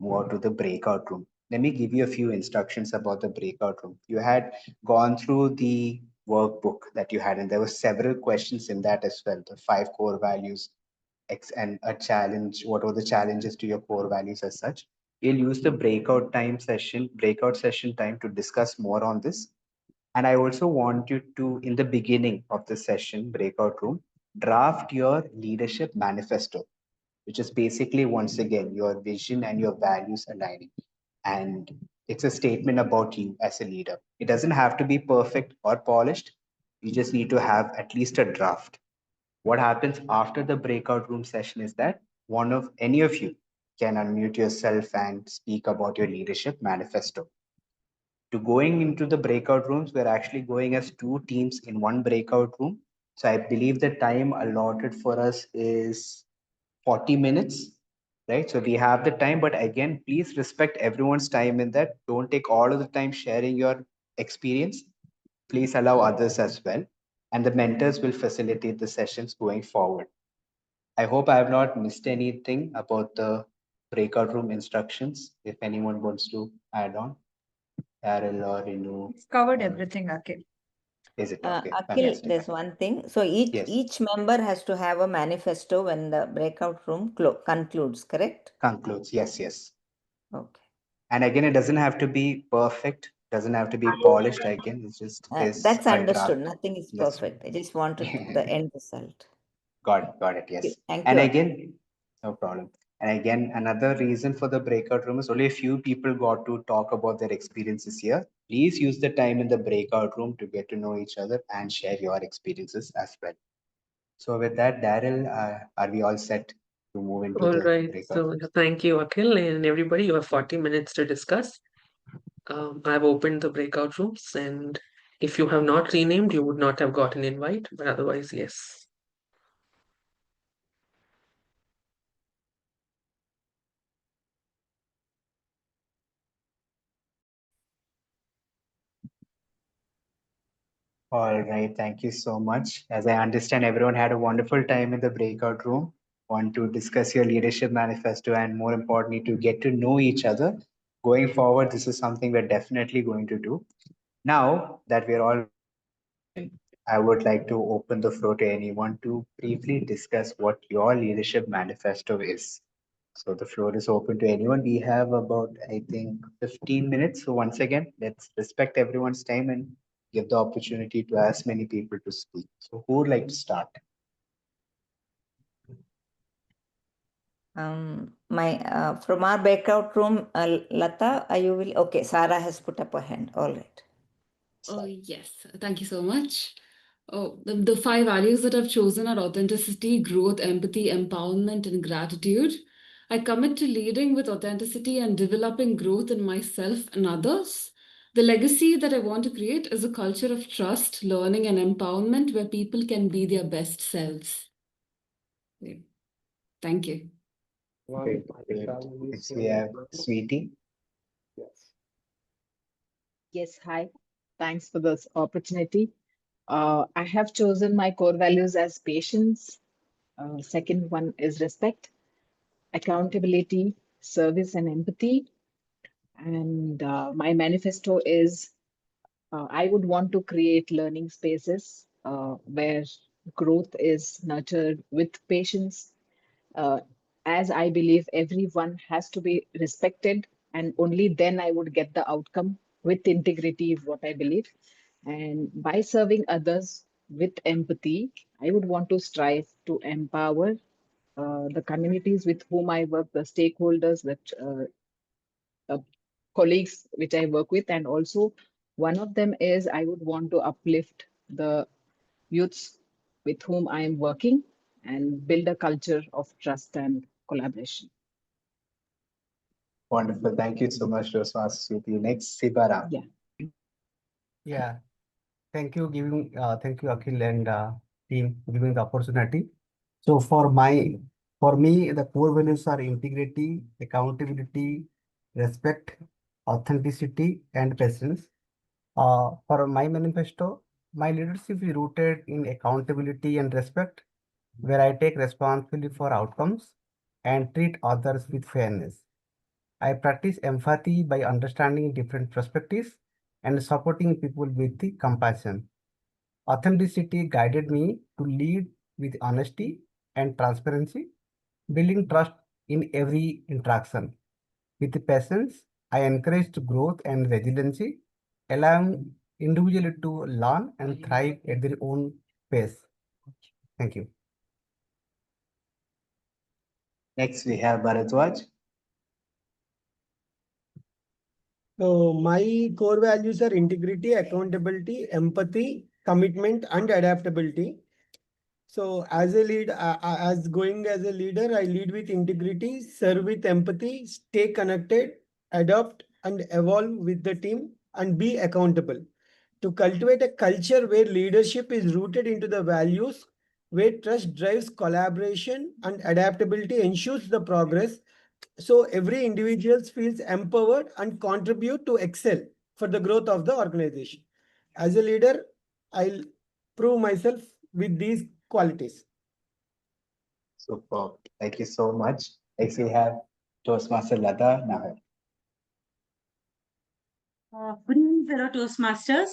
move out to the breakout room. Let me give you a few instructions about the breakout room. You had gone through the workbook that you had, and there were several questions in that as well. The five core values, and a challenge. What were the challenges to your core values as such? We'll use the breakout session time to discuss more on this. And I also want you to, in the beginning of the session, breakout room, draft your leadership manifesto, which is basically, once again, your vision and your values aligning. And it's a statement about you as a leader. It doesn't have to be perfect or polished. You just need to have at least a draft. What happens after the breakout room session is that one of any of you can unmute yourself and speak about your leadership manifesto. To going into the breakout rooms, we're actually going as two teams in one breakout room. So I believe the time allotted for us is 40 minutes, right? So we have the time, but again, please respect everyone's time in that. Don't take all of the time sharing your experience. Please allow others as well. And the mentors will facilitate the sessions going forward. I hope I have not missed anything about the breakout room instructions. If anyone wants to add on, Daryl or Renu, It's covered everything, Akhil. is it okay? Akhil, Fantastic. there's one thing. So Yes, each member has to have a manifesto when the breakout room concludes, correct? concludes. Yes, yes. Okay. And again, it doesn't have to be perfect, doesn't have to be polished. Again, it's just That's a understood. draft. Nothing is That's perfect. I just wanted the end result. got it. Yes. Thank you, And Akhil. again, no problem. And again, another reason for the breakout room is only a few people got to talk about their experiences here. Please use the time in the breakout room to get to know each other and share your experiences as well. So with that, Daryl, are we all set to move into All the right. breakout So rooms? thank you, Akhil, and everybody. You have 40 minutes to discuss. I've opened the breakout rooms, and if you have not renamed, you would not have got an invite, but otherwise, yes. All right, thank you so much. As I understand, everyone had a wonderful time in the breakout room. Want to discuss your leadership manifesto and more importantly, to get to know each other. Going forward, this is something we're definitely going to do. Now that we're all, I would like to open the floor to anyone to briefly discuss what your leadership manifesto is. So the floor is open to anyone. We have about, I think, 15 minutes. So once again, let's respect everyone's time and give the opportunity to as many people to speak. So who would like to start? From our breakout room, Lata, are you will? Okay, Sarah has put up her hand. All right. Oh, yes. Thank you so much. Oh, the five values that I've chosen are authenticity, growth, empathy, empowerment, and gratitude. I commit to leading with authenticity and developing growth in myself and others. The legacy that I want to create is a culture of trust, learning, and empowerment where people can be their best selves. Yeah. Thank you. Great, great. Next we have Sweetie. Yes, hi. Thanks for this opportunity. I have chosen my core values as patience. Second one is respect, accountability, service, and empathy. And my manifesto is I would want to create learning spaces where growth is nurtured with patience, uh, as I believe everyone has to be respected, and only then I would get the outcome with integrity, is what I believe. And by serving others with empathy, I would want to strive to empower the communities with whom I work, the stakeholders, the colleagues which I work with, and also one of them is I would want to uplift the youths with whom I am working and build a culture of trust and collaboration. Wonderful. Thank you so much, Roswas Sweetie. Next, Sibaram. Yeah. Yeah, thank you, Akhil and team giving the opportunity. So for me, the core values are integrity, accountability, respect, authenticity, and presence. For my manifesto, my leadership is rooted in accountability and respect, where I take responsibility for outcomes and treat others with fairness. I practice empathy by understanding different perspectives and supporting people with the compassion. Authenticity guided me to lead with honesty and transparency, building trust in every interaction. With patience, I encouraged growth and resiliency, allowing individuals to learn and thrive at their own pace. Thank you. Next, we have Bharadwaj. So my core values are integrity, accountability, empathy, commitment, and adaptability. So as a lead, as going as a leader, I lead with integrity, serve with empathy, stay connected, adopt and evolve with the team, and be accountable. To cultivate a culture where leadership is rooted into the values, where trust drives collaboration and adaptability ensures the progress, so every individual feels empowered and contribute to excel for the growth of the organization. As a leader, I'll prove myself with these qualities. Superb. Thank you so much. Next, we have Toastmaster Lata Nahar. Good evening, fellow Toastmasters.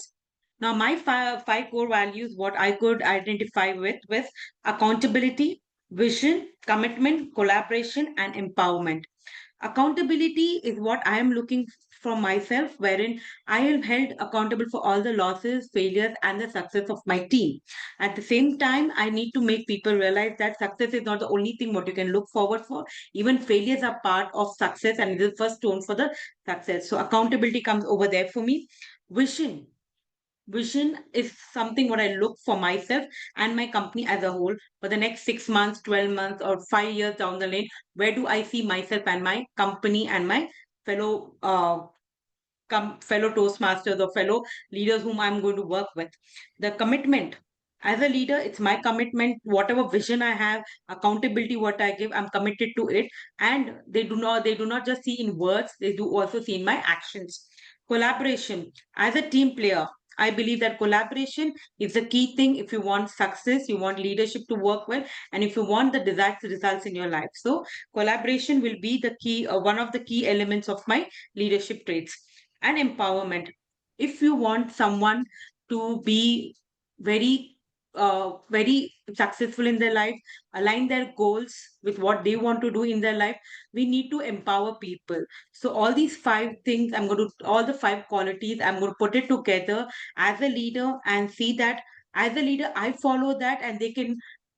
Now, my five core values, what I could identify with accountability, vision, commitment, collaboration, and empowerment. Accountability is what I am looking from myself, wherein I am held accountable for all the losses, failures, and the success of my team. At the same time, I need to make people realize that success is not the only thing what you can look forward for. Even failures are part of success and it is the first stone for the success. So accountability comes over there for me. Vision. Vision is something what I look for myself and my company as a whole for the next 6 months, 12 months, or 5 years down the lane. Where do I see myself and my company and my fellow fellow Toastmasters or fellow leaders whom I'm going to work with? The commitment. As a leader, it's my commitment. Whatever vision I have, accountability, what I give, I'm committed to it. And they do not just see in words, they do also see in my actions. Collaboration. As a team player, I believe that collaboration is the key thing if you want success, you want leadership to work well, and if you want the desired results in your life. So, collaboration will be the key, one of the key elements of my leadership traits. And empowerment. If you want someone to be very successful in their life, align their goals with what they want to do in their life, we need to empower people. So all these five things, all the five qualities, I'm going to put it together as a leader and see that as a leader, I follow that and they can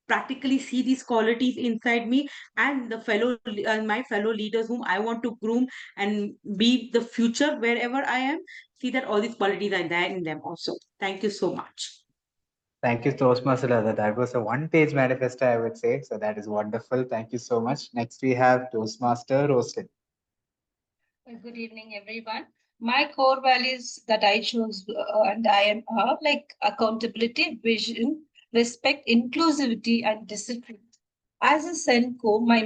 practically see these qualities inside me and my fellow leaders whom I want to groom and be the future wherever I am, see that all these qualities are there in them also. Thank you so much. Thank you, Toastmaster Lata. That was a one-page manifesto, I would say. So that is wonderful. Thank you so much. Next, we have Toastmaster Roasted. Good evening, everyone. My core values that I chose and I am like accountability, vision, respect, inclusivity, and discipline. As a SENCO, my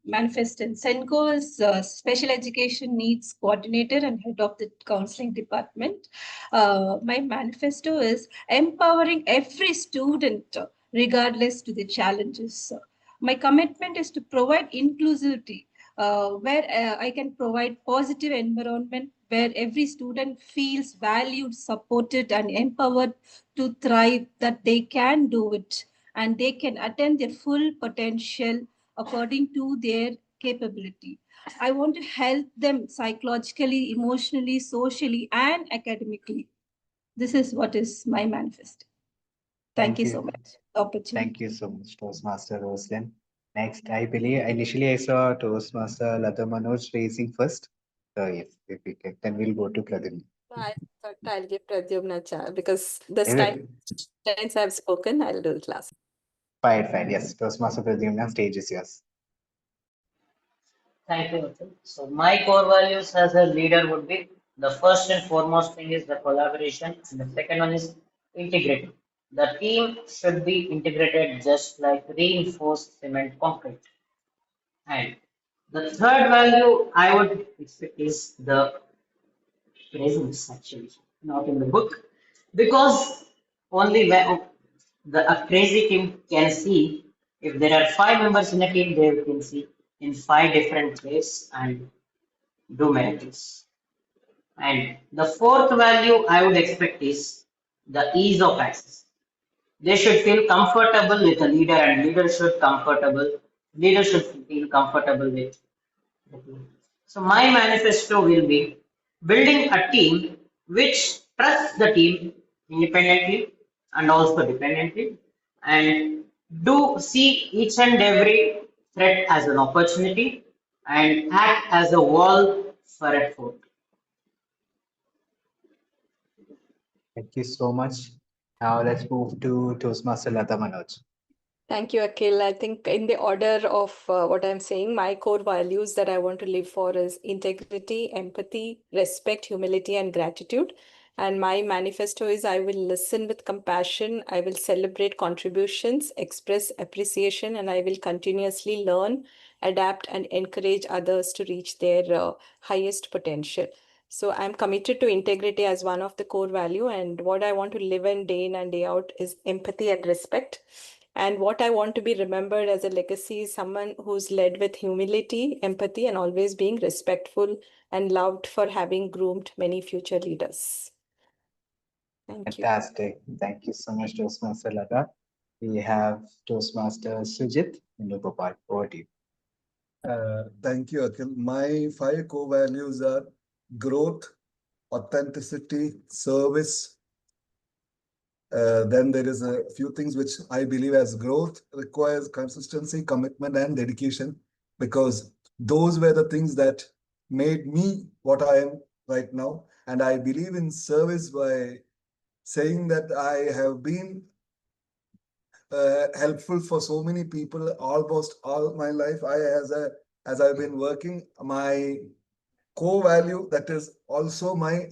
manifesto SENCO is Special Education Needs Coordinator and Head of the Counseling Department. My manifesto is empowering every student regardless to the challenges. My commitment is to provide inclusivity where I can provide positive environment where every student feels valued, supported, and empowered to thrive, that they can do it and they can attain their full potential according to their capability. I want to help them psychologically, emotionally, socially, and academically. This is what is my manifesto. Thank you so much. Opportunity. Thank you so much, Toastmaster Roslyn. Next, I believe initially I saw Toastmaster Lata Manoj raising first. So if we can, then we'll go to Pradyumna. I thought I'll give Pradyumna a chance because this Anyway, times I've spoken, I'll do it last. fine, fine. Yes, Toastmaster Pradyumna, stage is yours. Thank you, Atul. So my core values as a leader would be the first and foremost thing is the collaboration, and the second one is integrity. The team should be integrated just like reinforced cement concrete. And the third value I would expect is the presence actually, not in the book, because only when a crazy team can see if there are five members in a team, they can see in five different ways and do miracles. And the fourth value I would expect is the ease of access. They should feel comfortable with a leader, and leader should feel comfortable with the team. So my manifesto will be building a team which trusts the team independently and also dependently, and do see each and every threat as an opportunity and act as a wall for a fort. Thank you so much. Now let's move to Toastmaster Lata Manoj. Thank you, Akhil. I think in the order of what I'm saying, my core values that I want to live for is integrity, empathy, respect, humility, and gratitude. And my manifesto is I will listen with compassion, I will celebrate contributions, express appreciation, and I will continuously learn adapt, and encourage others to reach their highest potential. So I'm committed to integrity as one of the core value, and what I want to live in and day out is empathy and respect. And what I want to be remembered as a legacy is someone who's led with humility, empathy, and always being respectful and loved for having groomed many future leaders. Thank you. Fantastic. Thank you so much, Toastmaster Lata. We have Toastmaster Sujit in the Gopal. Over to you. Thank you, Akhil. My 5 core values are growth, authenticity, service. Then there is a few things which I believe as growth requires consistency, commitment, and dedication, because those were the things that made me what I am right now. And I believe in service by saying that I have been helpful for so many people almost all my life. As I've been working, my core value that is also my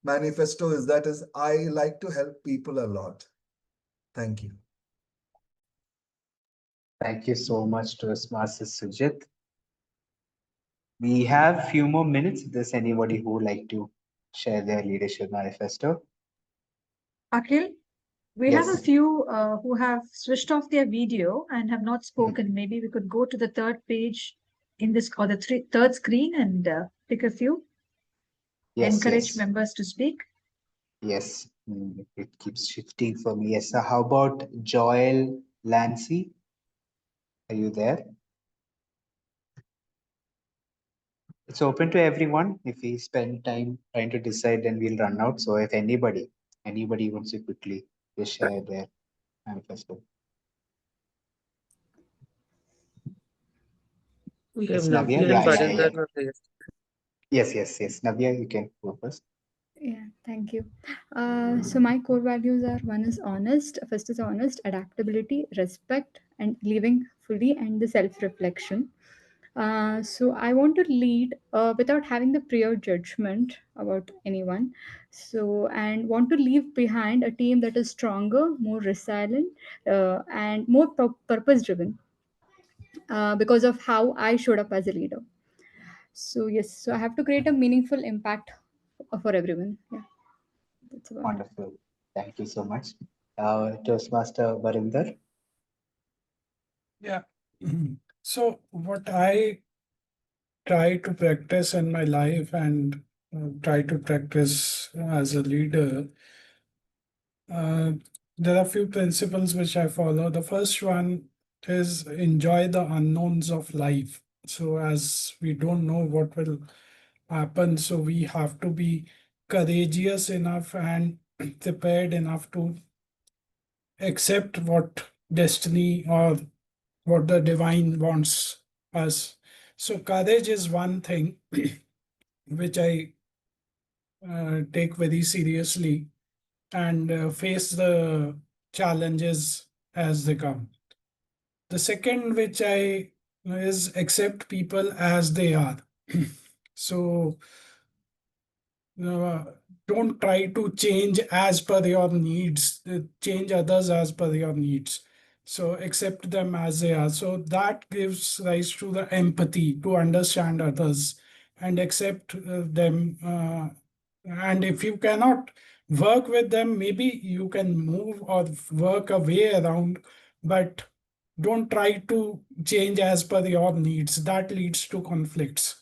manifesto is I like to help people a lot. Thank you. Thank you so much, Toastmaster Sujit. We have few more minutes. If there's anybody who would like to share their leadership manifesto. Akhil, we have a Yes. few who have switched off their video and have not spoken. Maybe we could go to the third page in this, or the third screen, and pick a few. Yes, Encourage yes. members to speak. Yes. It keeps shifting for me. Yes. So how about Joel Lancy? Are you there? It's open to everyone. If we spend time trying to decide, then we'll run out. So if anybody wants to quickly just share their manifesto. We Yes, have Navya. Navya and Barinder not raised. Yes. Navya, you can go first. Yeah, thank you. So my core values are: one is honest, first is honest, adaptability, respect, and living fully, and the self-reflection. So I want to lead without having the prior judgment about anyone. So, and want to leave behind a team that is stronger, more resilient, and more purpose-driven because of how I showed up as a leader. So yes, so I have to create a meaningful impact for everyone. Yeah, that's about it. Wonderful. Thank you so much. Toastmaster Barinder. Yeah. So what I try to practice in my life and try to practice as a leader, uh, there are a few principles which I follow. The first one is enjoy the unknowns of life. So as we don't know what will happen, so we have to be courageous enough and prepared enough to accept what destiny or what the divine wants us. So courage is one thing which I take very seriously and face the challenges as they come. The second, which I is accept people as they are. So uh, don't try to change as per your needs, change others as per your needs. So accept them as they are. So that gives rise to the empathy to understand others and accept them. And if you cannot work with them, maybe you can move or work a way around, but don't try to change as per your needs. That leads to conflicts.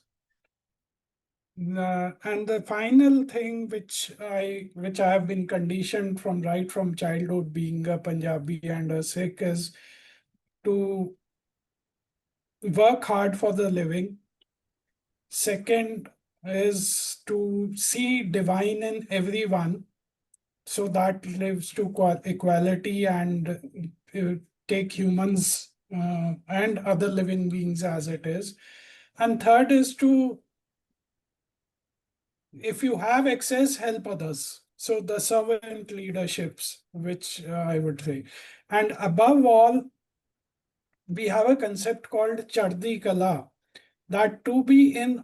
And the final thing which I have been conditioned from right from childhood, being a Punjabi and a Sikh, is to work hard for the living. Second is to see divine in everyone, so that lives to equality and take humans and other living beings as it is. And third is to, if you have excess, help others. So the servant leaderships, which I would say. And above all, we have a concept called Chardi Kala, that to be in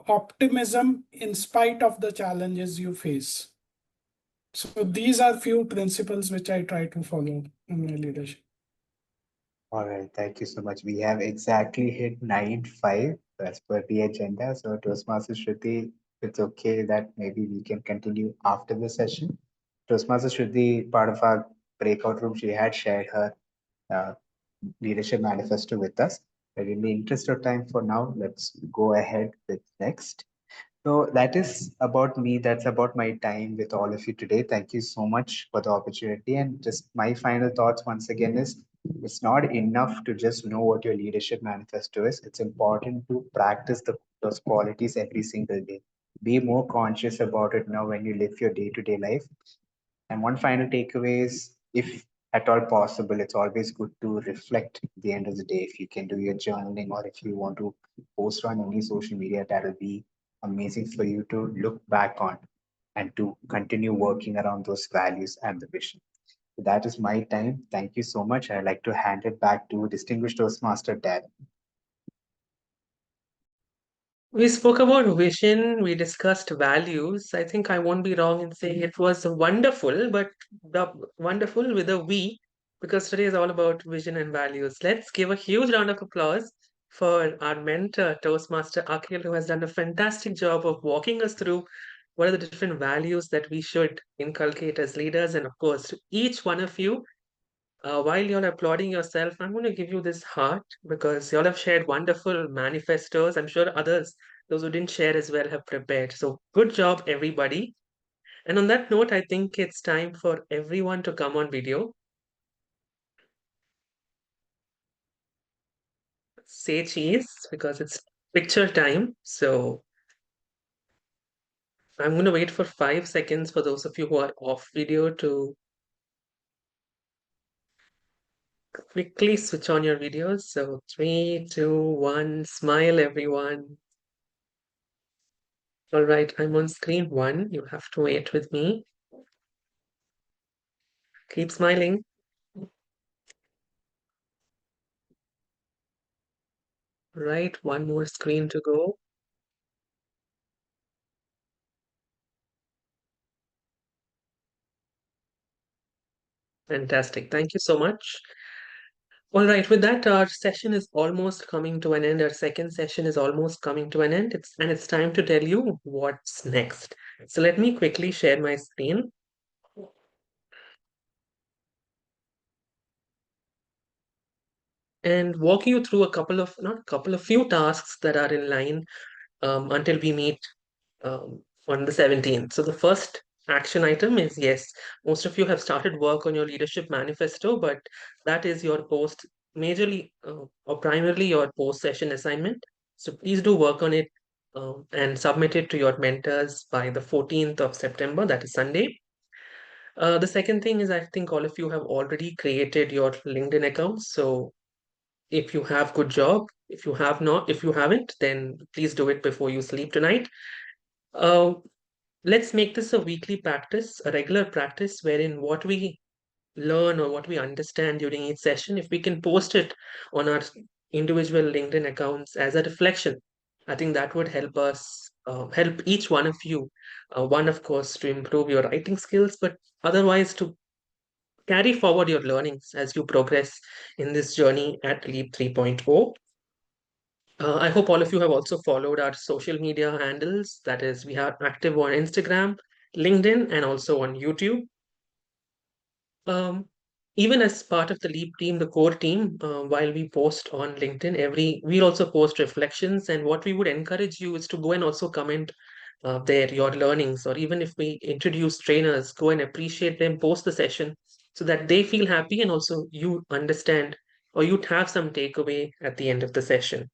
optimism in spite of the challenges you face. So these are few principles which I try to follow in my leadership. All right, thank you so much. We have exactly hit 9:05 as per the agenda. So, Toastmaster Shruti, it's okay that maybe we can continue after the session. Toastmaster Shruti, part of our breakout room, she had shared her uh, leadership manifesto with us. But in the interest of time for now, let's go ahead with next. So that is about me. That's about my time with all of you today. Thank you so much for the opportunity. And just my final thoughts once again is it's not enough to just know what your leadership manifesto is. It's important to practice those qualities every single day. Be more conscious about it now when you live your day-to-day life. And one final takeaway is if at all possible, it's always good to reflect at the end of the day. If you can do your journaling or if you want to post on any social media, that'll be amazing for you to look back on and to continue working around those values and the vision. So that is my time. Thank you so much. I'd like to hand it back to Distinguished Toastmaster Dad. We spoke about vision, we discussed values. I think I won't be wrong in saying it was wonderful, but the wonderful with a V, because today is all about vision and values. Let's give a huge round of applause for our mentor, Toastmaster Akhil, who has done a fantastic job of walking us through what are the different values that we should inculcate as leaders. And of course, to each one of you, while you're applauding yourself, I'm going to give you this heart because y'all have shared wonderful manifestos. I'm sure others, those who didn't share as well, have prepared. So good job, everybody. And on that note, I think it's time for everyone to come on video. Say cheese because it's picture time. So I'm going to wait for 5 seconds for those of you who are off video to quickly switch on your videos. So 3, 2, 1, smile, everyone. All right, I'm on screen 1. You have to wait with me. Keep smiling. Right, one more screen to go. Fantastic. Thank you so much. All right, with that, our session is almost coming to an end. Our second session is almost coming to an end. It's time to tell you what's next. So let me quickly share my screen. And walk you through a few tasks that are in line until we meet on the 17th. So the first action item is yes, most of you have started work on your leadership manifesto, but that is your post majorly or primarily your post session assignment. So please do work on it and submit it to your mentors by the 14th of September, that is Sunday. The second thing is I think all of you have already created your LinkedIn accounts. So if you have, good job. If you haven't, then please do it before you sleep tonight. Uh, let's make this a weekly practice, a regular practice, wherein what we learn or what we understand during each session, if we can post it on our individual LinkedIn accounts as a reflection, I think that would help us, help each one of you. One, of course, to improve your writing skills, but otherwise to carry forward your learnings as you progress in this journey at Leap 3.0. I hope all of you have also followed our social media handles. That is, we are active on Instagram, LinkedIn, and also on YouTube. Um, Even as part of the Leap team, the core team, while we post on LinkedIn, we also post reflections. And what we would encourage you is to go and also comment there your learnings, or even if we introduce trainers, go and appreciate them, post the session so that they feel happy and also you understand or you'd have some takeaway at the end of the session.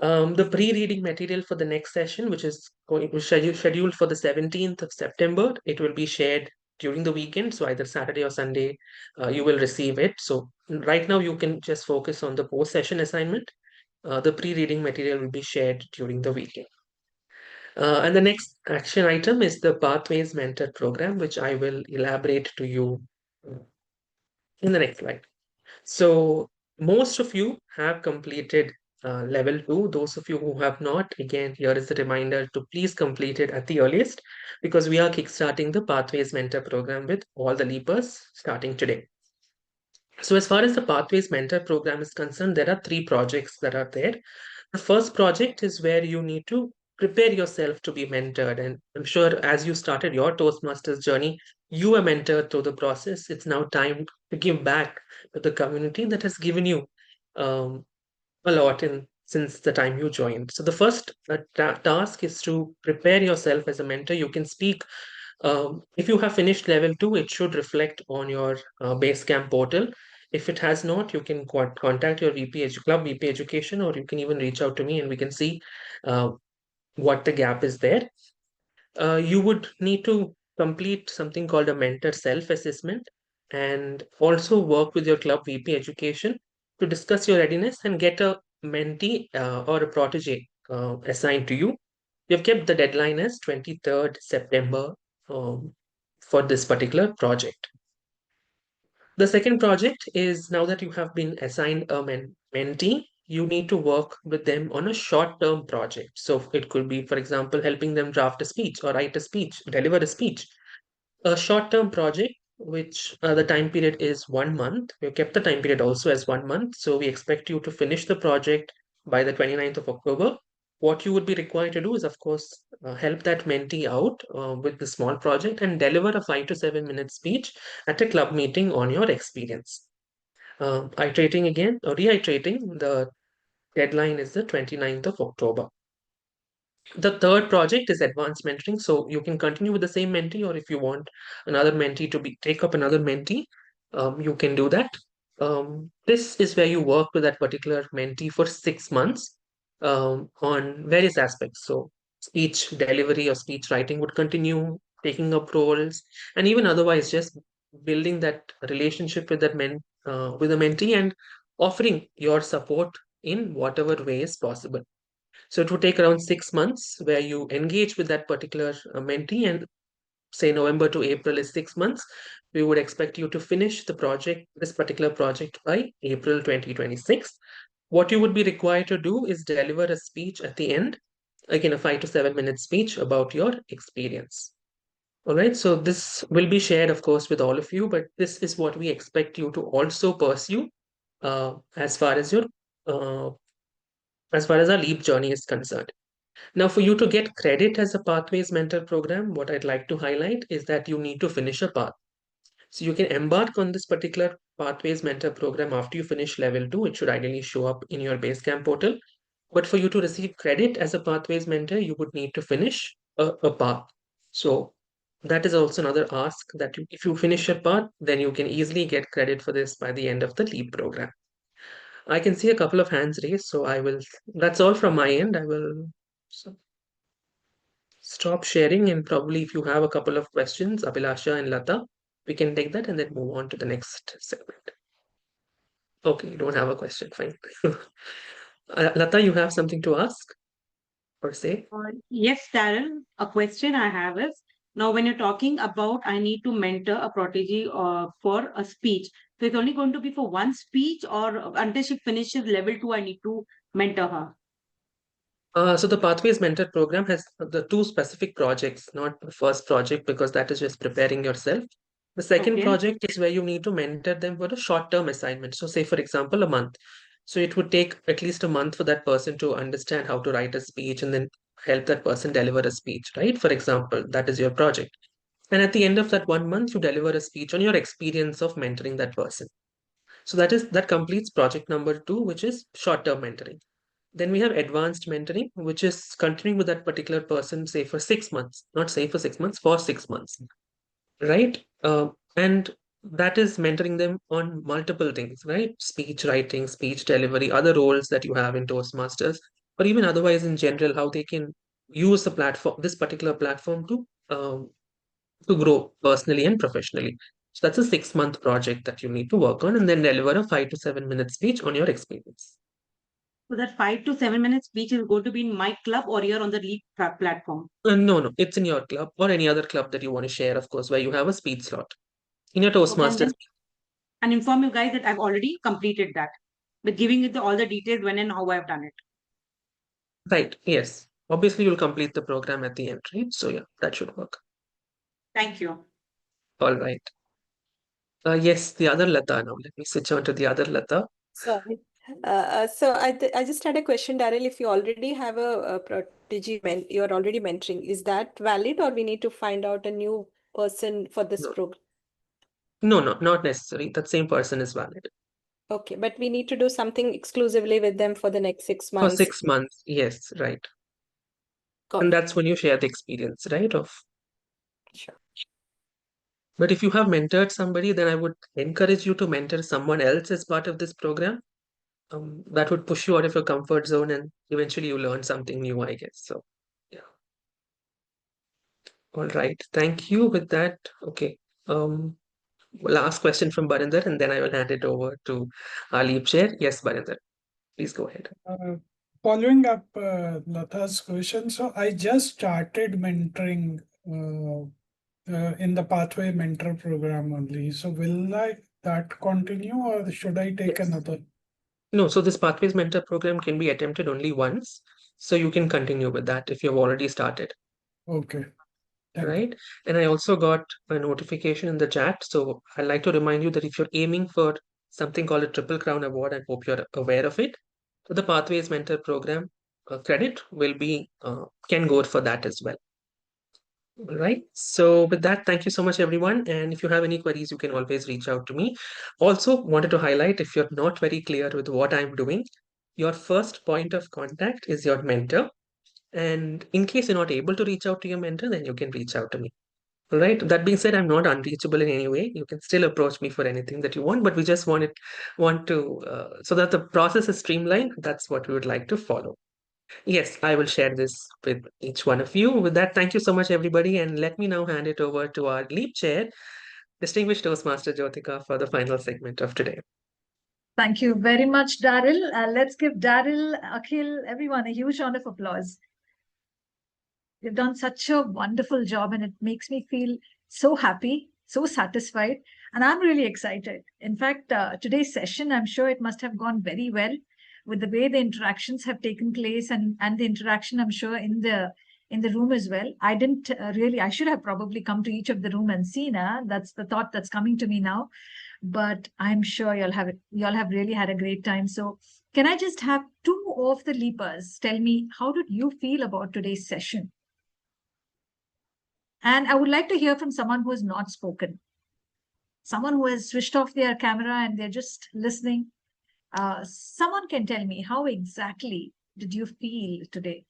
The pre-reading material for the next session, which is scheduled for the 17th of September, it will be shared during the weekend. So either Saturday or Sunday, you will receive it. So right now you can just focus on the post-session assignment. The pre-reading material will be shared during the weekend. And the next action item is the Pathways Mentor Program, which I will elaborate to you in the next slide. So most of you have completed level 2. Those of you who have not, again, here is the reminder to please complete it at the earliest because we are kickstarting the Pathways Mentor Program with all the leapers starting today. So as far as the Pathways Mentor program is concerned, there are 3 projects that are there. The first project is where you need to prepare yourself to be mentored. And I'm sure as you started your Toastmasters journey, you were mentored through the process. It's now time to give back to the community that has given you um, a lot in since the time you joined. So the first task is to prepare yourself as a mentor. You can speak if you have finished level 2, it should reflect on your Basecamp portal. If it has not, you can contact your Club VP Education, or you can even reach out to me and we can see uh, what the gap is there. You would need to complete something called a mentor self-assessment and also work with your Club VP Education to discuss your readiness and get a mentee or a protege assigned to you. We have kept the deadline as 23rd September for this particular project. The second project is, now that you have been assigned a mentee, you need to work with them on a short-term project. So it could be, for example, helping them draft a speech or write a speech, deliver a speech. A short-term project, which the time period is 1 month. We have kept the time period also as 1 month. So we expect you to finish the project by the 29th of October. What you would be required to do is, of course, help that mentee out with the small project and deliver a 5 to 7 minute speech at a club meeting on your experience. Iterating again, or reiterating, the deadline is the 29th of October. The third project is advanced mentoring. So you can continue with the same mentee, or if you want another mentee to take up another mentee, you can do that. This is where you work with that particular mentee for 6 months on various aspects. So speech delivery or speech writing would continue, taking up roles, and even otherwise just building that relationship with with the mentee and offering your support in whatever way is possible. So it would take around 6 months where you engage with that particular mentee, and say November to April is 6 months. We would expect you to finish the project, this particular project, by April 2026. What you would be required to do is deliver a speech at the end, again, a 5 to 7 minute speech about your experience. All right, so this will be shared, of course, with all of you, but this is what we expect you to also pursue as far as your as far as our leap journey is concerned. Now, for you to get credit as a Pathways Mentor program, what I'd like to highlight is that you need to finish a path. So you can embark on this particular Pathways Mentor program after you finish level 2. It should ideally show up in your Basecamp portal. But for you to receive credit as a Pathways Mentor, you would need to finish a path. So that is also another ask, that if you finish a path, then you can easily get credit for this by the end of the LEAP program. I can see a couple of hands raised, so that's all from my end. I will stop sharing, and probably if you have a couple of questions, Abhilasha and Lata, we can take that and then move on to the next segment. Okay, you don't have a question, fine. Lata, you have something to ask or say? Yes, Darren, a question I have is, now when you're talking about I need to mentor a protege for a speech, so it's only going to be for one speech, or until she finishes level 2, I need to mentor her? So the Pathways Mentor program has the 2 specific projects, not the first project, because that is just preparing yourself. The second Okay. project is where you need to mentor them for a short-term assignment. So say, for example, a month. So it would take at least a month for that person to understand how to write a speech and then help that person deliver a speech, right? For example, that is your project. And at the end of that 1 month, you deliver a speech on your experience of mentoring that person. So that completes project number 2, which is short-term mentoring. Then we have advanced mentoring, which is continuing with that particular person, say for 6 months, not say for 6 months, for 6 months, right? And that is mentoring them on multiple things, right? Speech writing, speech delivery, other roles that you have in Toastmasters, or even otherwise in general, how they can use the platform, this particular platform, to grow personally and professionally. So that's a 6 month project that you need to work on, and then deliver a 5 to 7 minute speech on your experience. So that 5 to 7 minute speech is going to be in my club or here on the Leap platform? No, it's in your club or any other club that you want to share, of course, where you have a speed slot in your Okay, Toastmasters. and inform you guys that I've already completed that, with giving you all the details when and how I've done it. Right, yes. Obviously, you'll complete the program at the end, right? So yeah, that should work. Thank you. All right. Yes, the other Lata now. Let me switch on to the other Lata. Sorry. So I just had a question, Daryl. If you already have a prodigy you're already mentoring, is that valid, or we need to find out a new person for this No. program? No, not necessary. That same person is valid. Okay, but we need to do something exclusively with them for the next 6 For months. 6 months, yes, right. Got And it. that's when you share the experience, right? Sure. But if you have mentored somebody, then I would encourage you to mentor someone else as part of this program. That would push you out of your comfort zone and eventually you learn something new, I guess. So, yeah. All right. Thank you with that. Okay. Last question from Barinder, and then I will hand it over to our lead chair. Yes, Barinder, please go ahead. Following up Lata's question, so I just started mentoring in the Pathway Mentor program only. So will that continue, or should I take Yes. another? No, so this Pathways Mentor program can be attempted only once. So you can continue with that if you've already started. Okay. Thank you. Right? And I also got a notification in the chat. So I'd like to remind you that if you're aiming for something called a Triple Crown Award, I hope you're aware of it. So the Pathways Mentor program credit will be can go for that as well. All right. So with that, thank you so much, everyone. And if you have any queries, you can always reach out to me. Also, wanted to highlight, if you're not very clear with what I'm doing, your first point of contact is your mentor. And in case you're not able to reach out to your mentor, then you can reach out to me. All right. That being said, I'm not unreachable in any way. You can still approach me for anything that you want, but we just want to so that the process is streamlined. That's what we would like to follow. Yes, I will share this with each one of you. With that, thank you so much, everybody. And let me now hand it over to our lead chair, Distinguished Toastmaster Jyotika, for the final segment of today. Thank you very much, Daryl. Let's give Daryl, Akhil, everyone a huge round of applause. You've done such a wonderful job, and it makes me feel so happy, so satisfied, and I'm really excited. In fact, today's session, I'm sure it must have gone very well with the way the interactions have taken place, and the interaction, I'm sure, in the room as well. I didn't really, I should have probably come to each of the room and seen. That's the thought that's coming to me now. But I'm sure y'all have really had a great time. So can I just have two of the leapers tell me, how did you feel about today's session? And I would like to hear from someone who has not spoken, someone who has switched off their camera and they're just listening. Someone can tell me, how exactly did you feel today?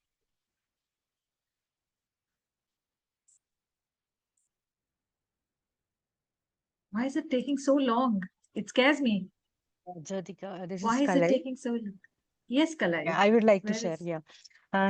Why is it taking so long? It scares me. Jyotika, this Why is is it Kalai. taking so long? Yes, Kalai. Yeah, I would like to Where share. is Yeah.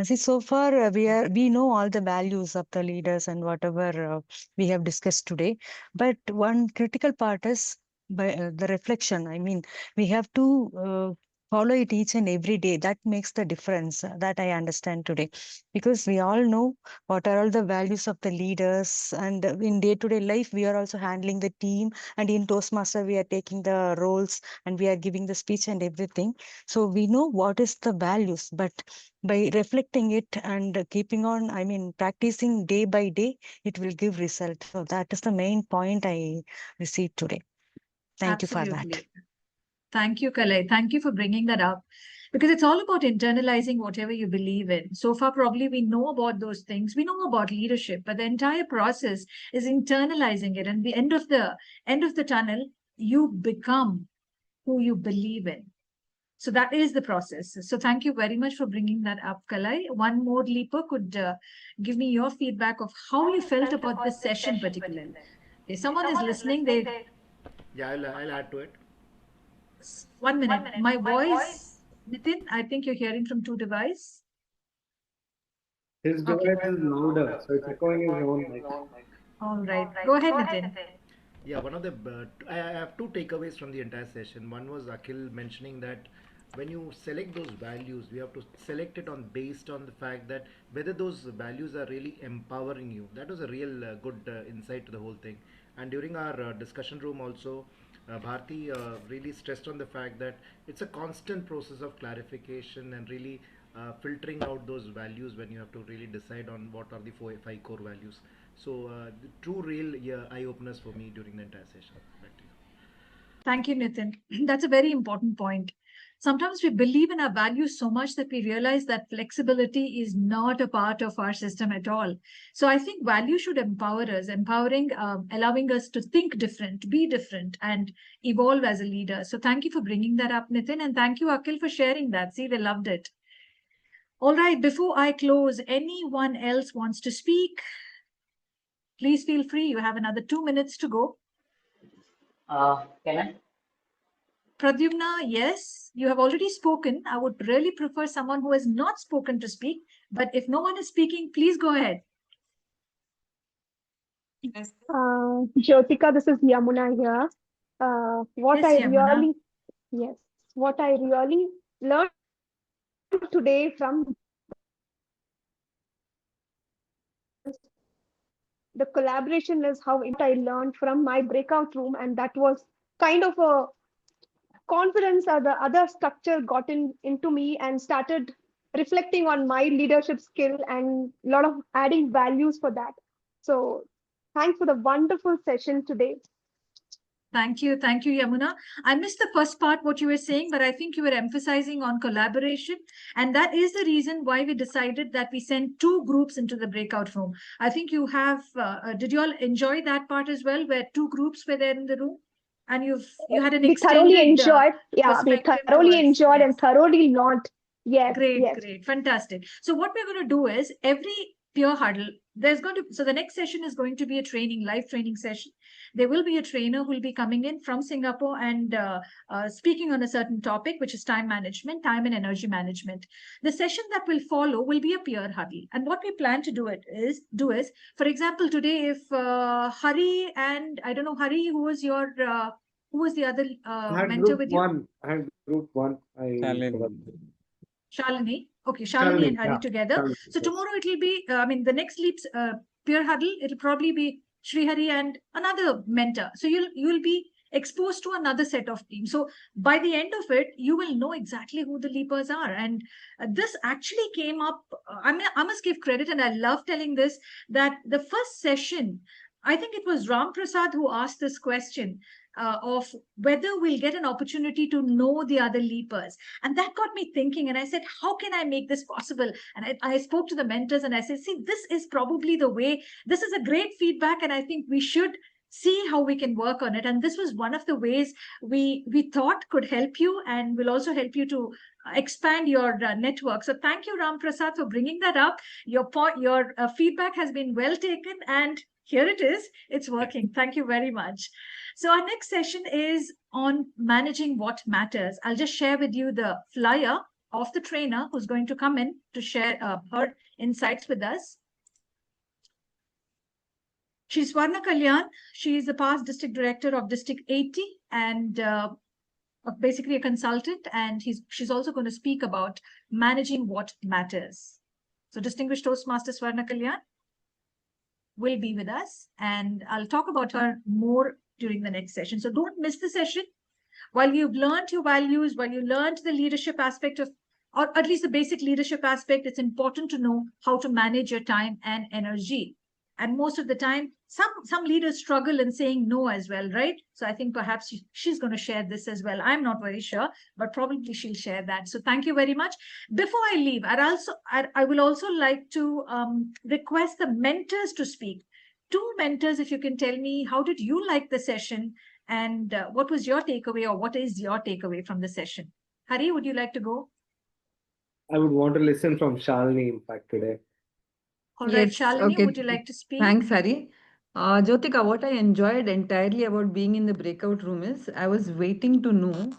See, so far we know all the values of the leaders and whatever we have discussed today. But one critical part is by the reflection. I mean, we have to follow it each and every day. That makes the difference. That I understand today, because we all know what are all the values of the leaders, and in day-to-day life we are also handling the team, and in Toastmaster we are taking the roles and we are giving the speech and everything. So we know what is the values, but by reflecting it and keeping on, I mean, practicing day by day, it will give result. So that is the main point I received today. Thank you for that. Absolutely. Thank you, Kalai. Thank you for bringing that up, because it's all about internalizing whatever you believe in. So far, probably we know about those things. We know about leadership, but the entire process is internalizing it. And the end of the tunnel, you become who you believe in. So that is the process. So thank you very much for bringing that up, Kalai. One more leaper could give me your feedback of how you felt about this session particularly. If someone is listening, Yeah, I'll add to it. 1 minute. My voice, Nitin, I think you're hearing from two devices. His device is louder, so it's echoing his own mic. All right. Go ahead, Nitin. Yeah, one of the I have two takeaways from the entire session. One was Akhil mentioning that when you select those values, we have to select it on based on the fact that whether those values are really empowering you. That was a real good insight to the whole thing. And during our discussion room also, Bharti really stressed on the fact that it's a constant process of clarification and really filtering out those values when you have to really decide on what are the five core values. So, the two real eye openers for me during the entire session. Back to you. Thank you, Nitin. That's a very important point. Sometimes we believe in our values so much that we realize that flexibility is not a part of our system at all. So I think value should empower us, empowering, allowing us to think different, be different, and evolve as a leader. So thank you for bringing that up, Nitin, and thank you, Akhil, for sharing that. See, they loved it. All right, before I close, anyone else wants to speak? Please feel free. You have another 2 minutes to go. Can I? Pradyumna, yes, you have already spoken. I would really prefer someone who has not spoken to speak. But if no one is speaking, please go ahead. Yes. Jyotika, this is Yamuna here. What Yes, I Yamuna. really, yes, what I really learned today from the collaboration is how I learned from my breakout room, and that was kind of a confidence or the other structure got into me and started reflecting on my leadership skill and a lot of adding values for that. So thanks for the wonderful session today. Thank you. Thank you, Yamuna. I missed the first part, what you were saying, but I think you were emphasizing on collaboration. And that is the reason why we decided that we send 2 groups into the breakout room. I think you have, did you all enjoy that part as well, where 2 groups were there in the room? And you had an We thoroughly extended enjoyed. Yeah, we perspective thoroughly towards, enjoyed yes. and thoroughly learned. Yes, Great, yes. great, fantastic. So what we're going to do is every peer huddle, so the next session is going to be a live training session. There will be a trainer who will be coming in from Singapore and speaking on a certain topic, which is time management, time and energy management. The session that will follow will be a peer huddle. And what we plan to do is, for example, today, if Hari and I don't know, Hari, who was the other I had mentor group with you? one. I had group one. Forgot. Shalini. Okay, Shalini Shalini, and Hari yeah. together. Shalini, So yes. tomorrow it will be, the next leaps peer huddle, it'll probably be Sri Hari and another mentor. So you'll be exposed to another set of teams. So by the end of it, you will know exactly who the leapers are. And this actually came up. I must give credit, and I love telling this, that the first session, I think it was Ram Prasad who asked this question of whether we'll get an opportunity to know the other leapers. And that got me thinking. And I said, how can I make this possible? And I spoke to the mentors and I said, see, this is probably the way. This is a great feedback. And I think we should see how we can work on it. And this was one of the ways we thought could help you and will also help you to expand your network. So thank you, Ram Prasad, for bringing that up. Your feedback has been well taken, and here it is. It's working. Thank you very much. So our next session is on managing what matters. I'll just share with you the flyer of the trainer who's going to come in to share her insights with us. She's Swarna Kalyan. She is the past district director of District 80 and basically a consultant. And she's also going to speak about managing what matters. So distinguished Toastmaster Swarna Kalyan will be with us, and I'll talk about her more during the next session. So don't miss the session. While you've learned your values, while you learned the leadership aspect of, or at least the basic leadership aspect, it's important to know how to manage your time and energy. And most of the time, some leaders struggle in saying no as well, right? So I think perhaps she's going to share this as well. I'm not very sure, but probably she'll share that. So thank you very much. Before I leave, I will also like to request the mentors to speak. 2 mentors, if you can tell me, how did you like the session? And what was your takeaway, or what is your takeaway from the session? Hari, would you like to go? I would want to listen from Shalini, in fact, today. All right, Yes, Shalini, okay. would you like to speak? Thanks, Hari. Jyotika, what I enjoyed entirely about being in the breakout room is I was waiting to know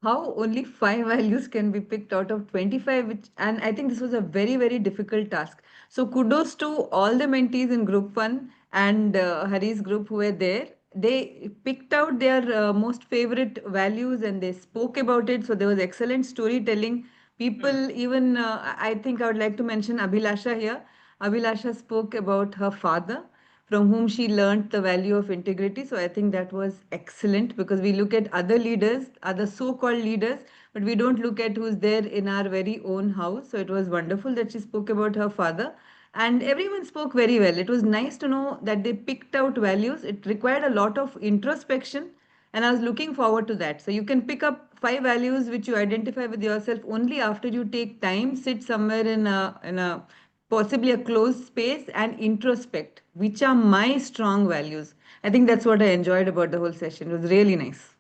how only 5 values can be picked out of 25, and I think this was a very, very difficult task. So kudos to all the mentees in group 1 and Hari's group who were there. They picked out their most favorite values and they spoke about it. So there was excellent storytelling. People, even I think I would like to mention Abhilasha here. Abhilasha spoke about her father, from whom she learned the value of integrity. So I think that was excellent, because we look at other leaders, other so-called leaders, but we don't look at who's there in our very own house. So it was wonderful that she spoke about her father. And everyone spoke very well. It was nice to know that they picked out values. It required a lot of introspection, And I was looking forward to that. So you can pick up 5 values which you identify with yourself only after you take time, sit somewhere in a possibly a closed space and introspect, which are my strong values. I think that's what I enjoyed about the whole session. It was really nice.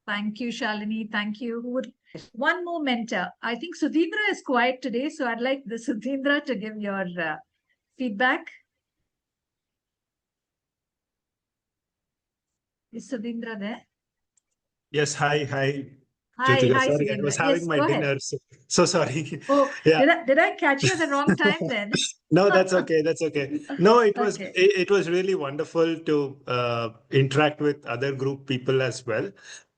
Thank you, Shalini. Thank you. Who would one more mentor? I think Sudhindra is quiet today, so I'd like the Sudhindra to give your feedback. Is Sudhindra there? Yes, hi. Hi, Jyotika, hi, sorry, I Sudhindra. was Yes, having my go ahead. dinner, so sorry. Oh, Yeah. did I catch you at the wrong time then? No, that's okay. That's okay. No, Okay. it was really wonderful to interact with other group people as well.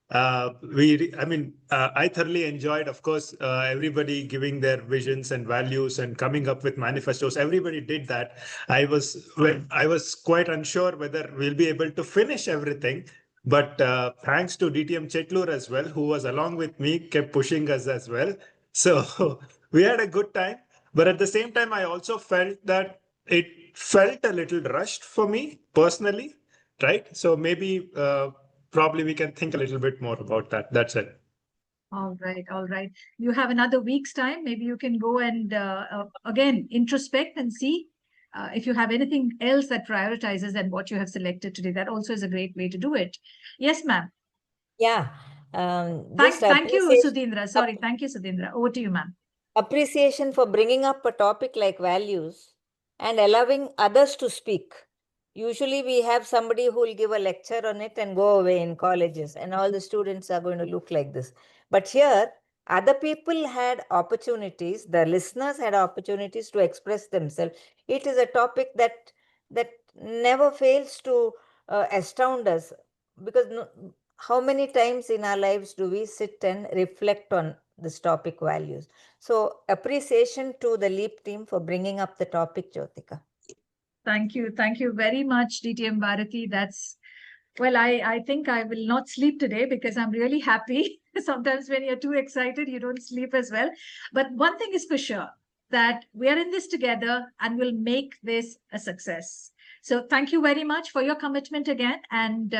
I thoroughly enjoyed, of course, everybody giving their visions and values and coming up with manifestos. Everybody did that. I was quite unsure whether we'll be able to finish everything. But thanks to DTM Chetlur as well, who was along with me, kept pushing us as well. So we had a good time. But at the same time, I also felt that it felt a little rushed for me personally, right? So maybe probably we can think a little bit more about that. That's it. All right, all right. You have another week's time. Maybe you can go and again introspect and see if you have anything else that prioritizes and what you have selected today. That also is a great way to do it. Yes, ma'am. Yeah. Thank you, Sudhindra. Sorry, thank you, Sudhindra. Over to you, ma'am. Appreciation for bringing up a topic like values and allowing others to speak. Usually we have somebody who will give a lecture on it and go away in colleges, and all the students are going to look like this. But here, other people had opportunities, the listeners had opportunities to express themselves. It is a topic that never fails to astound us, because how many times in our lives do we sit and reflect on this topic, values? So appreciation to the LEAP team for bringing up the topic, Jyotika. Thank you. Thank you very much, DTM Bharati. I think I will not sleep today because I'm really happy. Sometimes when you're too excited, you don't sleep as well. But one thing is for sure, that we are in this together and we'll make this a success. So thank you very much for your commitment again, and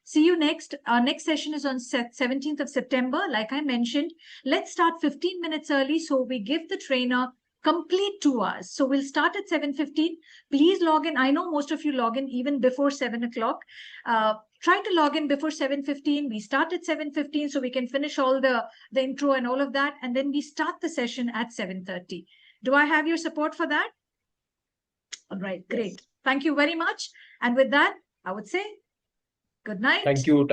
see you next. Our next session is on 17th of September. Like I mentioned, let's start 15 minutes early so we give the trainer complete 2 hours. So we'll start at 7:15. Please log in. I know most of you log in even before 7 o'clock. Try to log in before 7:15. We start at 7:15 so we can finish all the intro and all of that. And then we start the session at 7:30. Do I have your support for that? All right, great. Thank you very much. And with that, I would say good night. Thank you all.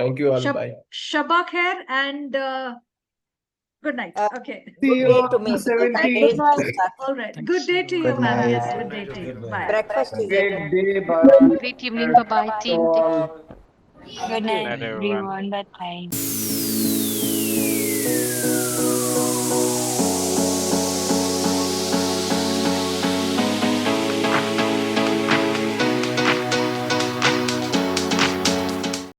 Bye. Shabak Khair and good night. Okay. See you on the 17th. All right. Good day to you, ma'am. Yes, good day to you. Bye. Breakfast is Great day. Bye. Great evening. Bye-bye, team. All. Good night, everyone. Bye-bye.